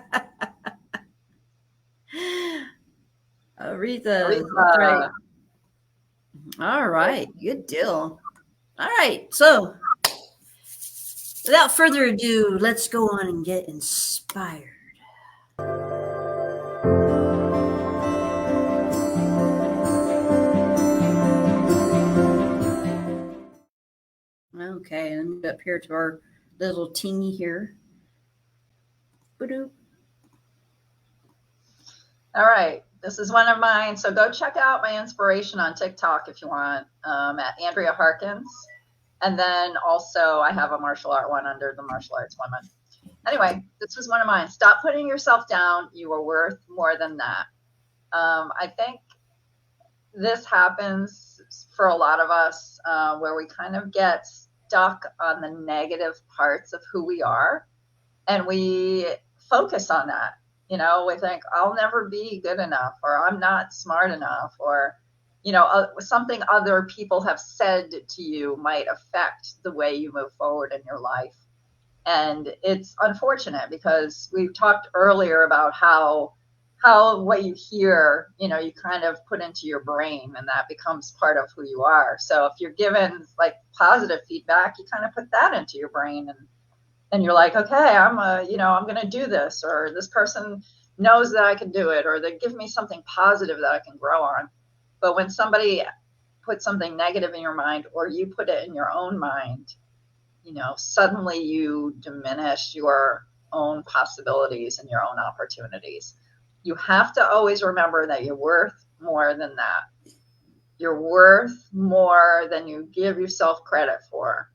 Aretha, that's right. All right, good deal. All right, so without further ado, let's go on and get inspired. Okay, let me get up here to our little teeny here. Ba-doop. All right, this is one of mine. So go check out my inspiration on TikTok if you want, at Andrea Harkins. And then also I have a martial art one under the Martial Arts Women. Anyway, this was one of mine. Stop putting yourself down. You are worth more than that. I think this happens for a lot of us where we kind of get stuck on the negative parts of who we are, and we focus on that. You know, we think I'll never be good enough, or I'm not smart enough, or, you know, something other people have said to you might affect the way you move forward in your life. And it's unfortunate because we've talked earlier about how what you hear, you know, you kind of put into your brain, and that becomes part of who you are. So if you're given like positive feedback, you kind of put that into your brain, and you're like, okay, I'm going to do this, or this person knows that I can do it, or they give me something positive that I can grow on. But when somebody puts something negative in your mind, or you put it in your own mind, you know, suddenly you diminish your own possibilities and your own opportunities. You have to always remember that you're worth more than that. You're worth more than you give yourself credit for.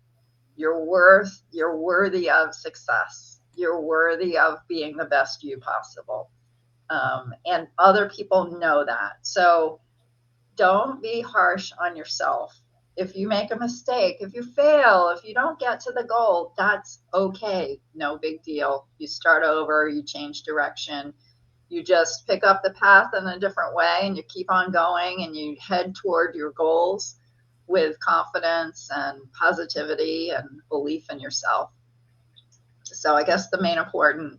You're worthy of success. You're worthy of being the best you possible. And other people know that. So don't be harsh on yourself. If you make a mistake, if you fail, if you don't get to the goal, that's okay. No big deal. You start over, you change direction. You just pick up the path in a different way, and you keep on going, and you head toward your goals with confidence and positivity and belief in yourself. So I guess the main important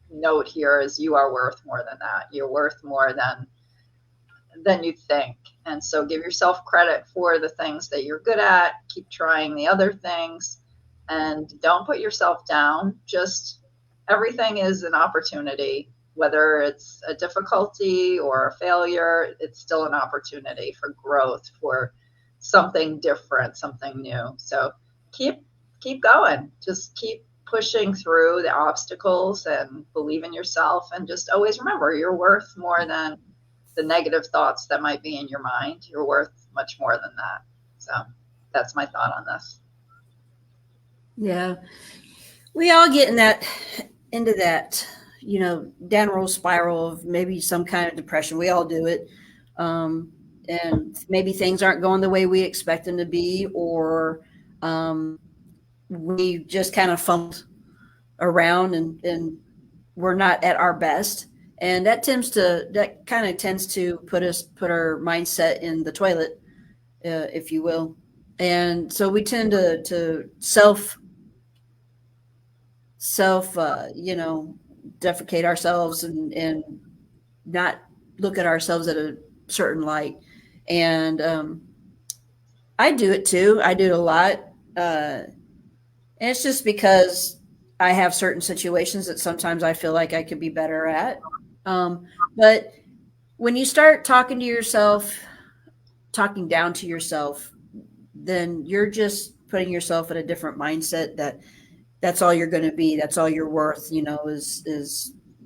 note here is you are worth more than that. You're worth more than you think. And so give yourself credit for the things that you're good at. Keep trying the other things, and don't put yourself down. Just everything is an opportunity. Whether it's a difficulty or a failure, it's still an opportunity for growth, for something different, something new. So keep going. Just keep pushing through the obstacles and believe in yourself, and just always remember you're worth more than the negative thoughts that might be in your mind. You're worth much more than that. So that's my thought on this. Yeah. We all get into that, you know, downward spiral of maybe some kind of depression. We all do it. And maybe things aren't going the way we expect them to be, or we just kind of fumbled around and we're not at our best. And that kind of tends to put our mindset in the toilet, if you will. And so we tend to self defecate ourselves and not look at ourselves at a certain light. And I do it too. I do it a lot. And it's just because I have certain situations that sometimes I feel like I could be better at. But when you start talking down to yourself, then you're just putting yourself in a different mindset that that's all you're going to be. That's all you're worth, you know, is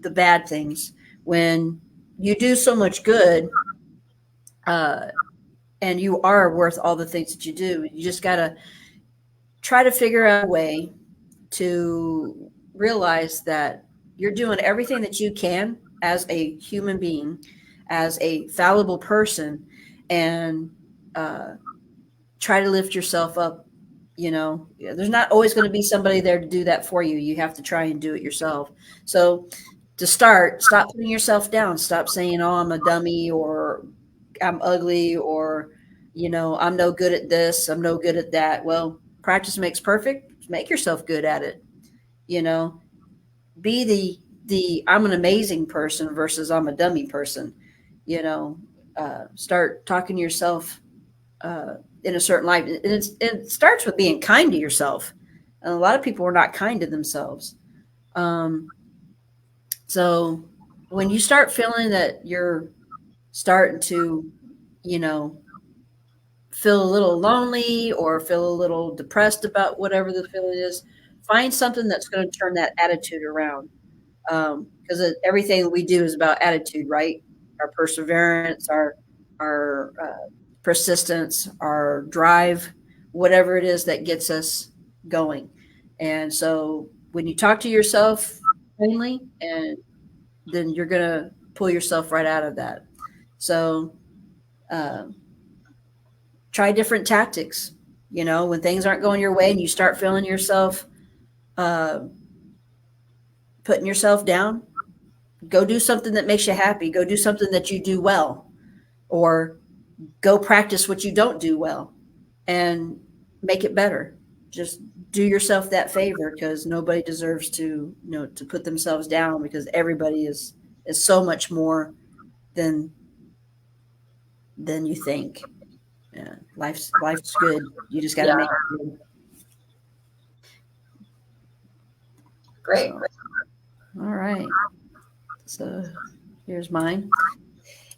the bad things. When you do so much good, and you are worth all the things that you do, you just got to try to figure out a way to realize that you're doing everything that you can as a human being, as a fallible person, and try to lift yourself up. You know, there's not always going to be somebody there to do that for you. You have to try and do it yourself. So to start, stop putting yourself down. Stop saying, oh, I'm a dummy, or I'm ugly, or, you know, I'm no good at this, I'm no good at that. Well, practice makes perfect. Make yourself good at it. You know, be the I'm an amazing person versus I'm a dummy person. You know, start talking to yourself in a certain light. And it starts with being kind to yourself. And a lot of people are not kind to themselves. So when you start feeling that you're starting to, you know, feel a little lonely or feel a little depressed about whatever the feeling is, find something that's going to turn that attitude around. Because everything we do is about attitude, right? Our perseverance, our persistence, our drive, whatever it is that gets us going. And so when you talk to yourself plainly, and then you're going to pull yourself right out of that. So try different tactics. You know, when things aren't going your way and you start feeling yourself putting yourself down, go do something that makes you happy. Go do something that you do well, or go practice what you don't do well and make it better. Just do yourself that favor, because nobody deserves to, you know, to put themselves down, because everybody is so much more than you think. Yeah, life's good. You just got to make it good. Great. So, all right. So here's mine.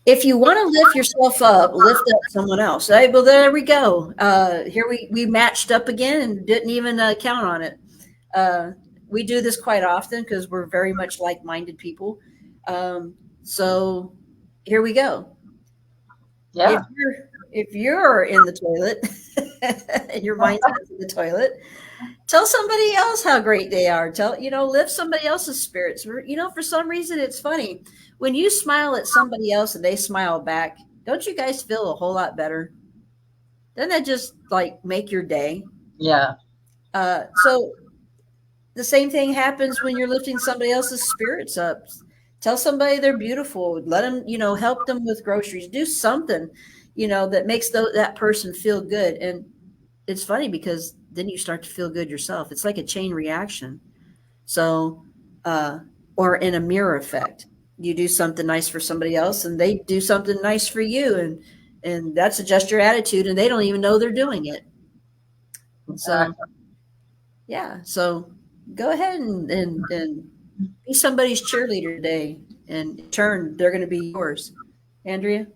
If you want to lift yourself up, lift up someone else. Hey, well, there we go. Here we matched up again and didn't even count on it. We do this quite often because we're very much like-minded people. So here we go. Yeah. If you're in the toilet and your mindset's in the toilet, tell somebody else how great they are. Lift somebody else's spirits. You know, for some reason, it's funny when you smile at somebody else and they smile back. Don't you guys feel a whole lot better? Doesn't that just like make your day? Yeah. So the same thing happens when you're lifting somebody else's spirits up. Tell somebody they're beautiful. Let them, help them with groceries. Do something, that makes that person feel good. And it's funny because then you start to feel good yourself. It's like a chain reaction. So, or in a mirror effect, you do something nice for somebody else and they do something nice for you. And that's just your attitude, and they don't even know they're doing it. So, yeah. So go ahead and be somebody's cheerleader today, and in turn, they're going to be yours. Andrea?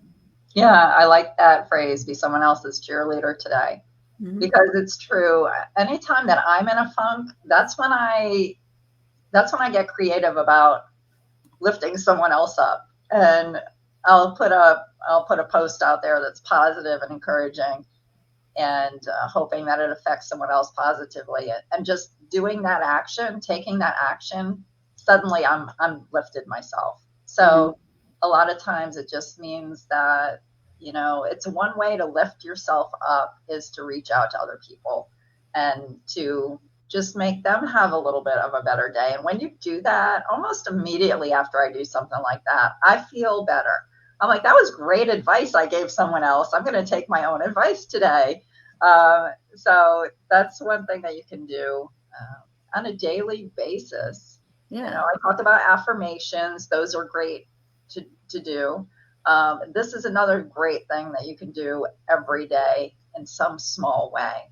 Yeah, I like that phrase, be someone else's cheerleader today. Mm-hmm. Because it's true. Anytime that I'm in a funk, that's when I get creative about lifting someone else up. And I'll put a post out there that's positive and encouraging, and hoping that it affects someone else positively. And just doing that action, taking that action, suddenly I'm lifted myself. So mm-hmm. A lot of times it just means that, it's one way to lift yourself up is to reach out to other people and to just make them have a little bit of a better day. And when you do that, almost immediately after I do something like that, I feel better. I'm like, that was great advice I gave someone else. I'm going to take my own advice today. So that's one thing that you can do on a daily basis. Yeah. I talked about affirmations. Those are great to do. This is another great thing that you can do every day in some small way.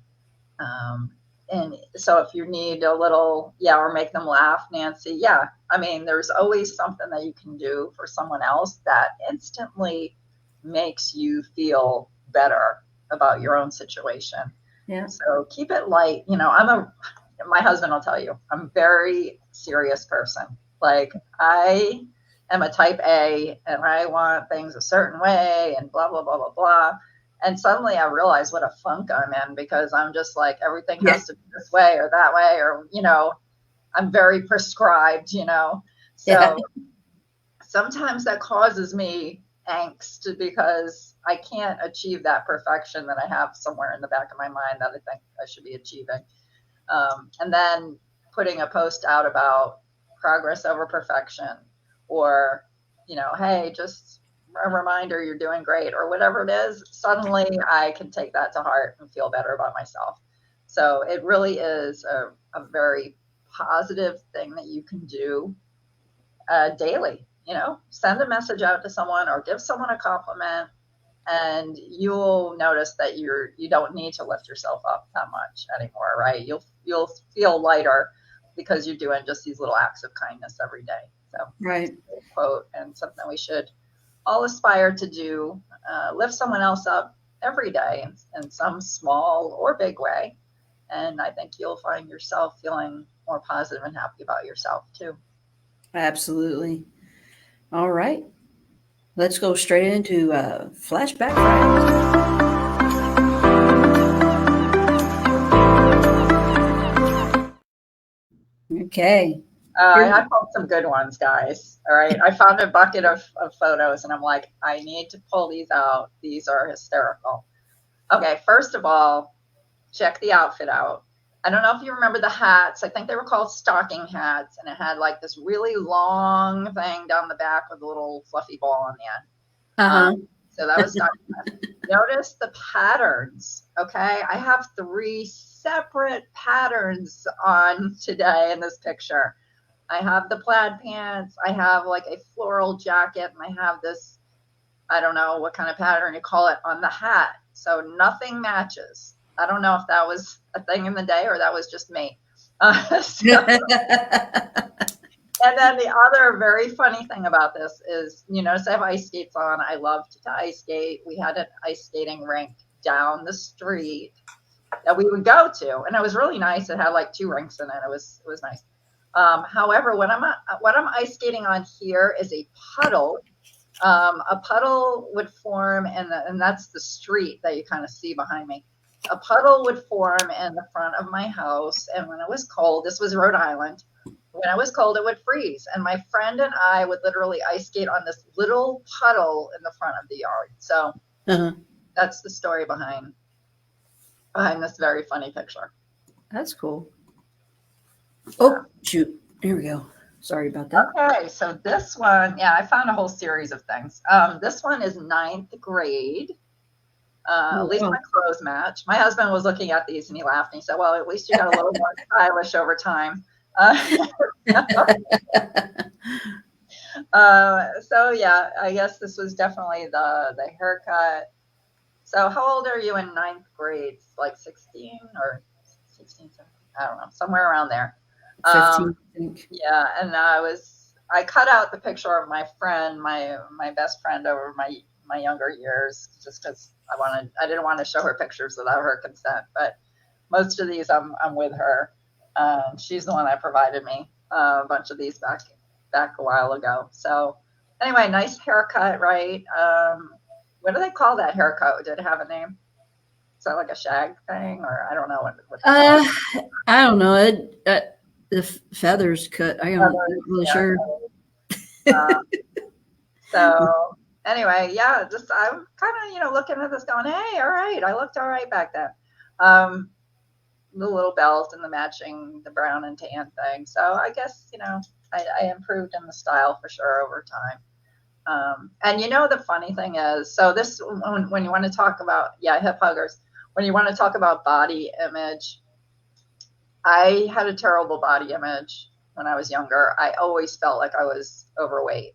And so if you need a little, or make them laugh, Nancy, there's always something that you can do for someone else that instantly makes you feel better about your own situation. Yeah. So keep it light. my husband will tell you, I'm a very serious person. Like, I am a type A and I want things a certain way and blah, blah, blah, blah, blah. And suddenly I realize what a funk I'm in, because I'm just like, everything has to be this way or that way, or, you know, I'm very prescribed, you know. So sometimes that causes me angst, because I can't achieve that perfection that I have somewhere in the back of my mind that I think I should be achieving. And then putting a post out about progress over perfection, or, you know, hey, just a reminder you're doing great, or whatever it is, suddenly I can take that to heart and feel better about myself. So it really is a very positive thing that you can do daily. You know, send a message out to someone or give someone a compliment, and you'll notice that you don't need to lift yourself up that much anymore, right? You'll feel lighter because you're doing just these little acts of kindness every day. So, right. Quote, and something we should all aspire to do, lift someone else up every day in some small or big way. And I think you'll find yourself feeling more positive and happy about yourself too. Absolutely. All right. Let's go straight into Flashback Friday. Okay. I found some good ones, guys. All right. I found a bucket of photos, and I'm like, I need to pull these out. These are hysterical. Okay. First of all, check the outfit out. I don't know if you remember the hats. I think they were called stocking hats, and it had like this really long thing down the back with a little fluffy ball on the end. Uh-huh. So that was stocking hats. Notice the patterns. Okay. I have 3 separate patterns on today in this picture. I have the plaid pants, I have like a floral jacket, and I have this, I don't know what kind of pattern you call it, on the hat. So nothing matches. I don't know if that was a thing in the day or that was just me. And then the other very funny thing about this is, you notice I have ice skates on. I love to ice skate. We had an ice skating rink down the street that we would go to, and it was really nice. It had like 2 rinks in it. It was nice. However, what I'm ice skating on here is a puddle. A puddle would form, and that's the street that you kind of see behind me. A puddle would form in the front of my house, and when it was cold, this was Rhode Island. When it was cold, it would freeze, and my friend and I would literally ice skate on this little puddle in the front of the yard. So that's the story behind this very funny picture. That's cool. Oh, shoot. Here we go. Sorry about that. Okay, so this one, yeah, I found a whole series of things. This one is 9th grade. At least my clothes match. My husband was looking at these and he laughed and he said, well, at least you got a little more stylish over time. So yeah, I guess this was definitely the haircut. So how old are you in 9th grade? Like 16 or 16, 17? I don't know, somewhere around there. 15, I think. Yeah, and I cut out the picture of my friend, my best friend over my younger years, just because I didn't want to show her pictures without her consent. But most of these I'm with her. She's the one that provided me a bunch of these back a while ago. So anyway, nice haircut, right? What do they call that haircut? Did it have a name? Is that like a shag thing, or I don't know what I don't know. The feathers cut. I'm not really sure. So anyway, yeah, just I'm kind of looking at this going, hey, all right, I looked all right back then. The little belt and the brown and tan thing. So I guess I improved in the style for sure over time. And the funny thing is, so this when you want to talk about hip huggers, when you want to talk about body image, I had a terrible body image when I was younger. I always felt like I was overweight.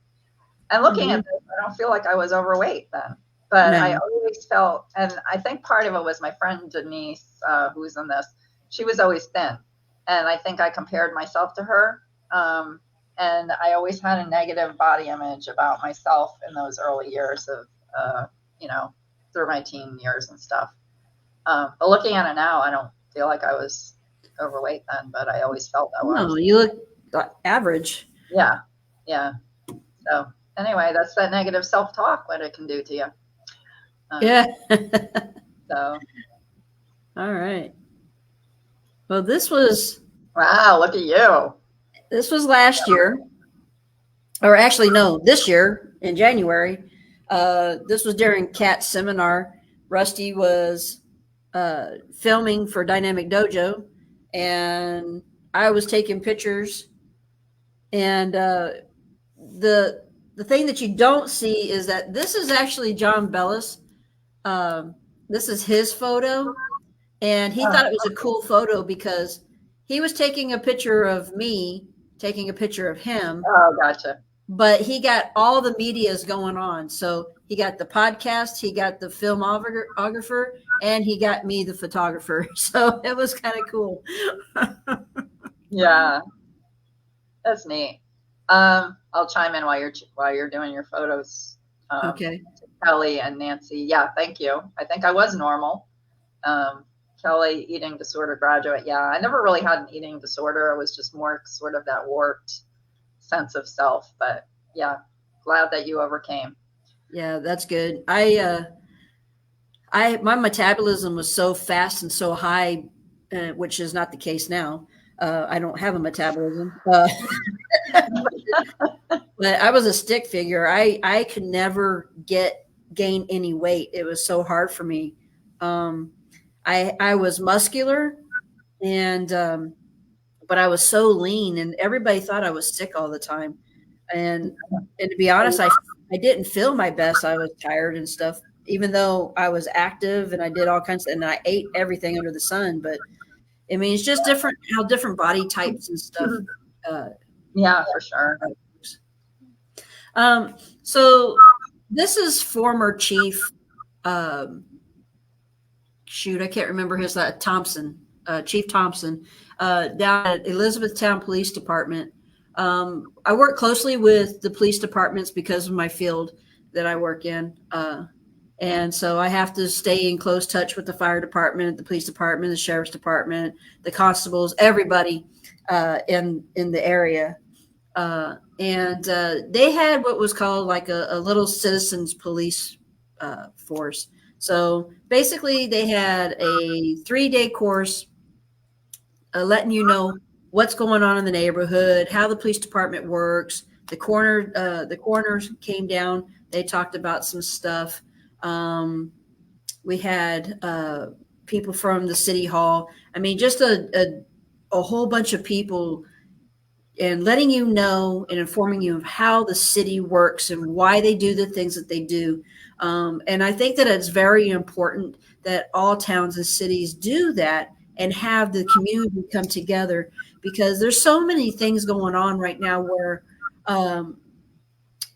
And looking at this, I don't feel like I was overweight then. But I always felt, and I think part of it was my friend Denise, who's in this, she was always thin. And I think I compared myself to her. And I always had a negative body image about myself in those early years of, through my teen years and stuff. But looking at it now, I don't feel like I was overweight then, but I always felt I was. No, you look average. Yeah. Yeah. So anyway, that's that negative self-talk, what it can do to you. Yeah. So. All right. Well, this was. Wow, look at you. This was last year. Or actually, no, this year in January. This was during Kat's seminar. Rusty was filming for Dynamic Dojo, and I was taking pictures. And the thing that you don't see is that this is actually John Bellis. This is his photo, and he thought it was a cool photo because he was taking a picture of me, taking a picture of him. Oh, gotcha. But he got all the medias going on. So he got the podcast, he got the filmographer, and he got me, the photographer. So it was kind of cool. Yeah, that's neat. I'll chime in while you're doing your photos. Okay. Kelly and Nancy. Yeah, thank you. I think I was normal. Kelly, eating disorder graduate. Yeah, I never really had an eating disorder. I was just more sort of that warped sense of self. But yeah, glad that you overcame. Yeah, that's good. My metabolism was so fast and so high, which is not the case now. I don't have a metabolism. But I was a stick figure. I could never gain any weight. It was so hard for me. I was muscular, and but I was so lean, and everybody thought I was sick all the time. And to be honest, I didn't feel my best. I was tired and stuff, even though I was active and I did all kinds of, and I ate everything under the sun. But I mean, it's just different how different body types and stuff. Yeah, for sure. So this is former chief. Shoot, I can't remember his Thompson, Chief Thompson, down at Elizabethtown Police Department. I work closely with the police departments because of my field that I work in. And so I have to stay in close touch with the fire department, the police department, the sheriff's department, the constables, everybody in the area. And they had what was called like a little citizens police force. So basically they had a 3-day course letting you know what's going on in the neighborhood, how the police department works. The coroners came down. They talked about some stuff. We had people from the city hall. I mean, just a whole bunch of people, and letting you know and informing you of how the city works and why they do the things that they do. And I think that it's very important that all towns and cities do that and have the community come together, because there's so many things going on right now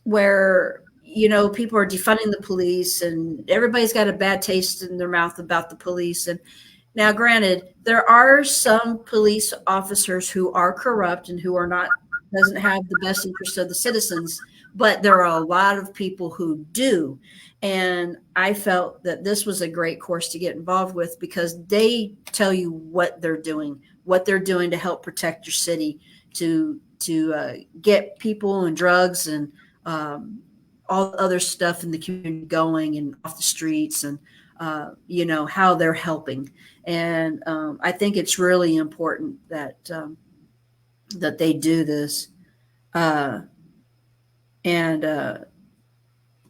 where you know, people are defunding the police and everybody's got a bad taste in their mouth about the police. And now, granted, there are some police officers who are corrupt and who are not, doesn't have the best interest of the citizens, but there are a lot of people who do. And I felt that this was a great course to get involved with, because they tell you what they're doing to help protect your city, to get people and drugs and all the other stuff in the community going and off the streets, and you know, how they're helping. And I think it's really important that that they do this.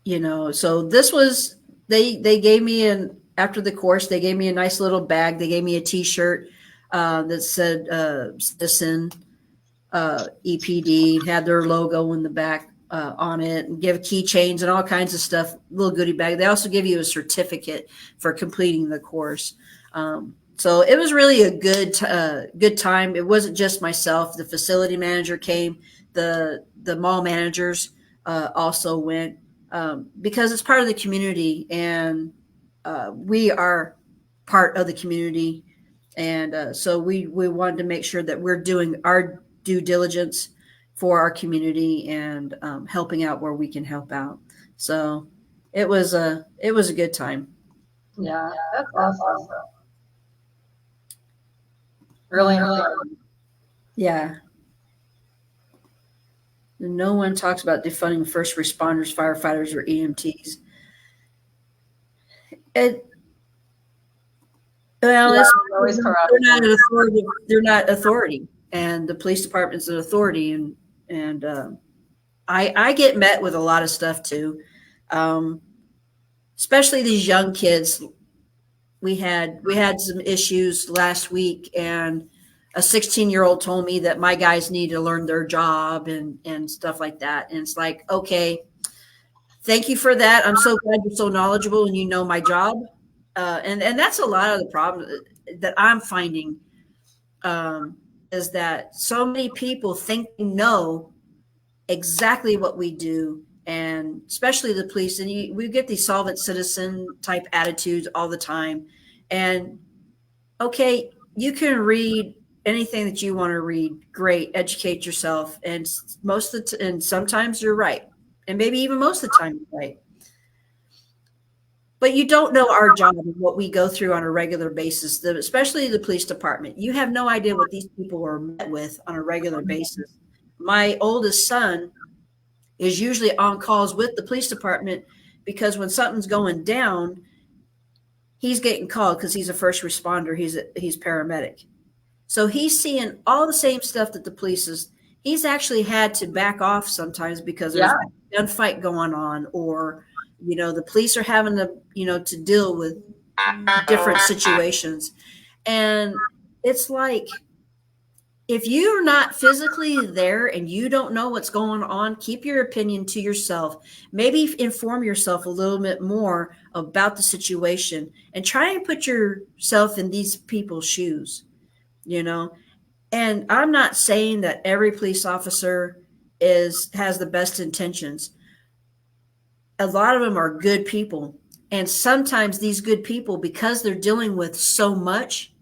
You know, so this was, they gave me after the course, they gave me a nice little bag. They gave me a T-shirt that said Citizen EPD, had their logo in the back on it, and give keychains and all kinds of stuff, little goodie bag. They also give you a certificate for completing the course. So it was really a good time. It wasn't just myself. The facility manager came, the mall managers also went, because it's part of the community, and we are part of the community. And so we wanted to make sure that we're doing our due diligence for our community and helping out where we can help out. So it was a good time. Yeah, that's awesome. Really important. Yeah. No one talks about defunding first responders, firefighters, or EMTs. It, well, Yeah, it's there's always they're not corruption. an authority. They're not authority, and the police department's an authority. And I get met with a lot of stuff too, um, especially these young kids. We had some issues last week, and a 16-year-old told me that my guys need to learn their job and stuff like that. And it's like, okay, thank you for that. I'm so glad you're so knowledgeable and you know my job. And that's a lot of the problem that I'm finding, is that so many people think they know exactly what we do, and especially the police. And we get these solvent citizen type attitudes all the time. And okay, you can read anything that you want to read. Great, educate yourself. And and sometimes you're right, and maybe even most of the time you're right. But you don't know our job and what we go through on a regular basis, especially the police department. You have no idea what these people are met with on a regular basis. My oldest son is usually on calls with the police department because when something's going down, he's getting called because he's a first responder. He's paramedic. So he's seeing all the same stuff that the police is. He's actually had to back off sometimes because there's a gunfight going on, or the police are having to deal with different situations. And it's like, if you're not physically there and you don't know what's going on, keep your opinion to yourself. Maybe inform yourself a little bit more about the situation and try and put yourself in these people's shoes, And I'm not saying that every police officer has the best intentions. A lot of them are good people. And sometimes these good people, because they're dealing with so much,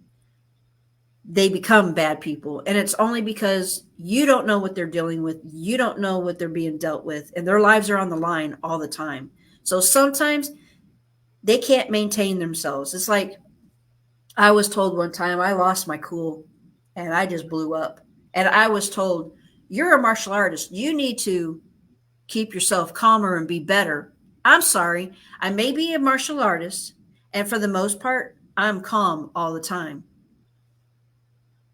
they become bad people. And it's only because you don't know what they're dealing with. You don't know what they're being dealt with. And their lives are on the line all the time. So sometimes they can't maintain themselves. It's like, I was told one time I lost my cool and I just blew up. And I was told, you're a martial artist. You need to keep yourself calmer and be better. I'm sorry. I may be a martial artist, and for the most part, I'm calm all the time.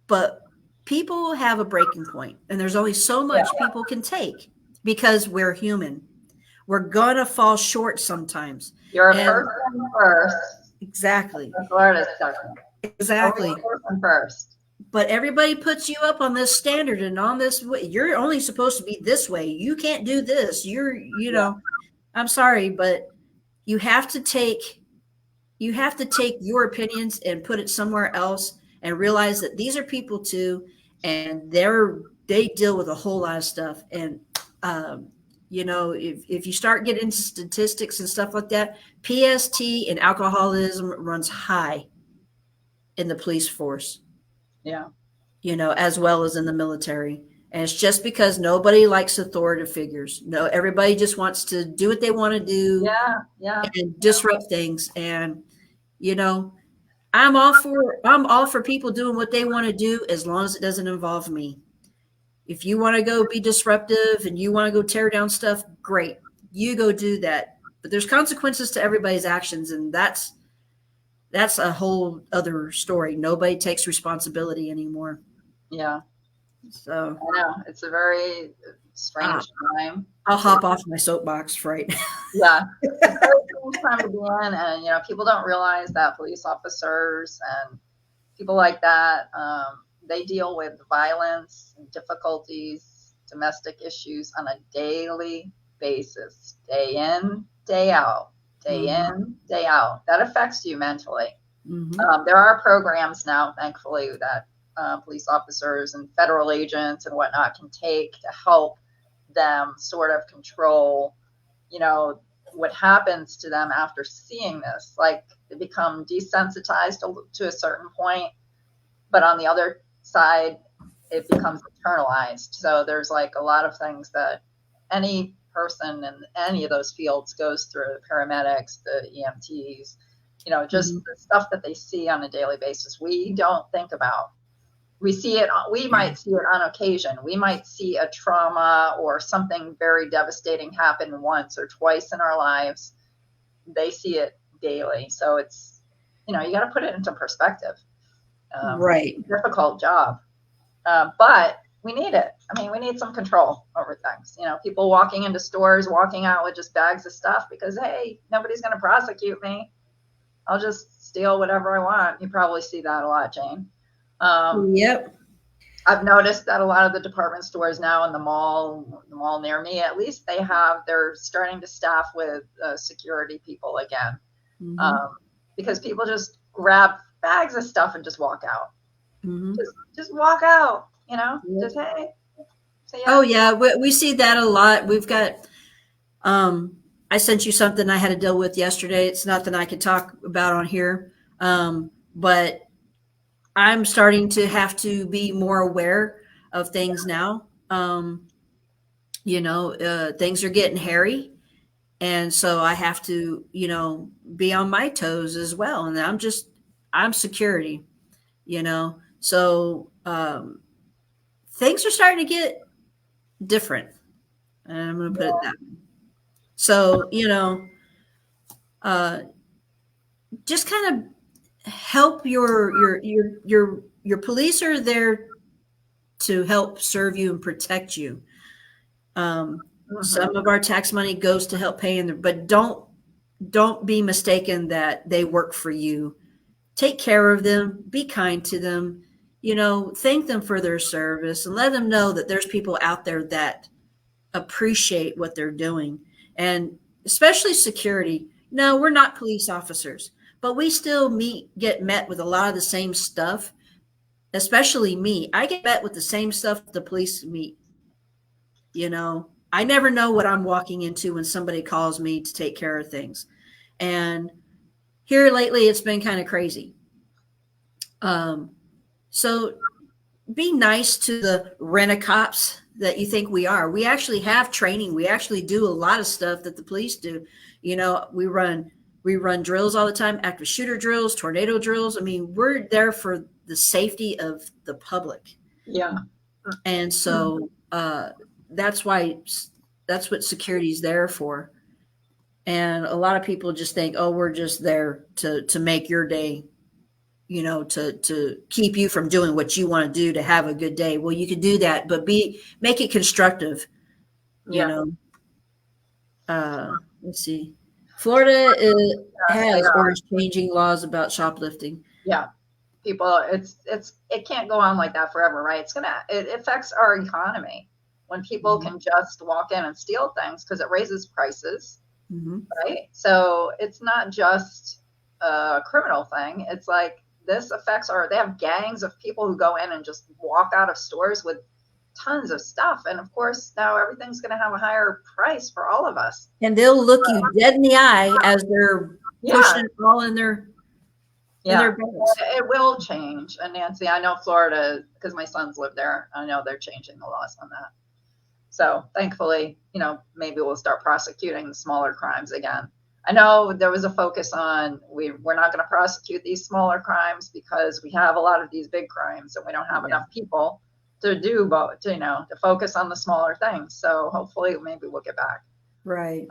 But people have a breaking point, and there's only so much people can take because we're human. We're going to fall short sometimes. You're a person first. Exactly. Martial artist second. Exactly. Person first. But everybody puts you up on this standard and on this way. You're only supposed to be this way. You can't do this. I'm sorry, but you have to take your opinions and put it somewhere else and realize that these are people too, and they deal with a whole lot of stuff. And if you start getting into statistics and stuff like that, PST and alcoholism runs high in the police force. Yeah. As well as in the military. And it's just because nobody likes authoritative figures. No, everybody just wants to do what they want to do. Yeah. And disrupt things. And I'm all for people doing what they want to do as long as it doesn't involve me. If you want to go be disruptive and you want to go tear down stuff, great. You go do that. But there's consequences to everybody's actions, and that's a whole other story. Nobody takes responsibility anymore. Yeah. So I know it's a very strange time. I'll hop off my soapbox right now. Yeah. It's a very strange time to be in, and people don't realize that police officers and people like that, they deal with violence and difficulties, domestic issues on a daily basis, day in, day out, day in, day out. That affects you mentally. There are programs now, thankfully, that police officers and federal agents and whatnot can take to help them sort of control, what happens to them after seeing this. Like, they become desensitized to a certain point, but on the other side, it becomes internalized. So there's like a lot of things that any person in any of those fields goes through, the paramedics, the EMTs, just the stuff that they see on a daily basis, we don't think about. We see it, we might see it on occasion. We might see a trauma or something very devastating happen once or twice in our lives. They see it daily. So it's, you got to put it into perspective. Right. Difficult job. But we need it. I mean, we need some control over things. People walking into stores, walking out with just bags of stuff because, hey, nobody's going to prosecute me. I'll just steal whatever I want. You probably see that a lot, Jane. Yep. I've noticed that a lot of the department stores now in the mall near me, at least they're starting to staff with security people again. Mm-hmm. Because people just grab bags of stuff and just walk out. Mm-hmm. Just walk out, Yep. just, hey. So, yeah. Oh yeah. We see that a lot. We've got, I sent you something I had to deal with yesterday. It's nothing I could talk about on here. But I'm starting to have to be more aware of things now. Things are getting hairy. And so I have to, be on my toes as well. And I'm security, So things are starting to get different. And I'm going to put it that way. So, just kind of help your police are there to help serve you and protect you. Some of our tax money goes to help pay but don't be mistaken that they work for you. Take care of them, be kind to them, thank them for their service and let them know that there's people out there that appreciate what they're doing. And especially security. No, we're not police officers, but we still get met with a lot of the same stuff. Especially me. I get met with the same stuff the police meet. I never know what I'm walking into when somebody calls me to take care of things. And here lately, it's been kind of crazy. So be nice to the rent-a-cops that you think we are. We actually have training. We actually do a lot of stuff that the police do. We run drills all the time, active shooter drills, tornado drills. I mean, we're there for the safety of the public. Yeah. And so that's what security is there for. And a lot of people just think, oh, we're just there to make your day, to keep you from doing what you want to do to have a good day. Well, you could do that, but make it constructive. Let's see. Florida has or is changing laws about shoplifting. Yeah. People, it can't go on like that forever, right? It affects our economy when people can just walk in and steal things because it raises prices, right? So it's not just a criminal thing. It's like this affects they have gangs of people who go in and just walk out of stores with tons of stuff. And of course, now everything's going to have a higher price for all of us. And they'll look you dead in the eye as they're pushing it all in their it will change. And Nancy, I know Florida, because my sons live there, I know they're changing the laws on that. So thankfully, maybe we'll start prosecuting smaller crimes again. I know there was a focus on we're not going to prosecute these smaller crimes because we have a lot of these big crimes and we don't have enough people to do both, to focus on the smaller things. So hopefully maybe we'll get back. Right.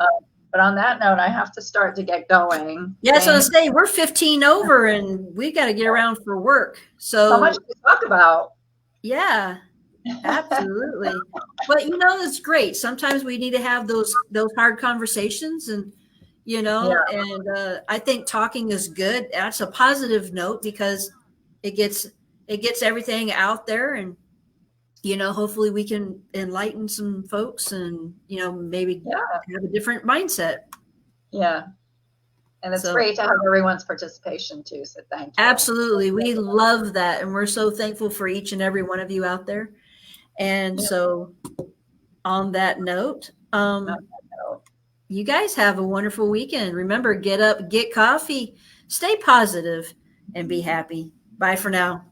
But on that note, I have to start to get going. Yeah, so I say we're 15 over and we got to get around for work. So much to talk about. Yeah, absolutely. But it's great. Sometimes we need to have those hard conversations and and I think talking is good. That's a positive note because it gets everything out there and hopefully we can enlighten some folks and, maybe have a different mindset. Yeah. And it's great to have everyone's participation too. So thank you. Absolutely. We love that. And we're so thankful for each and every one of you out there. And so on that note, you guys have a wonderful weekend. Remember, get up, get coffee, stay positive, and be happy. Bye for now.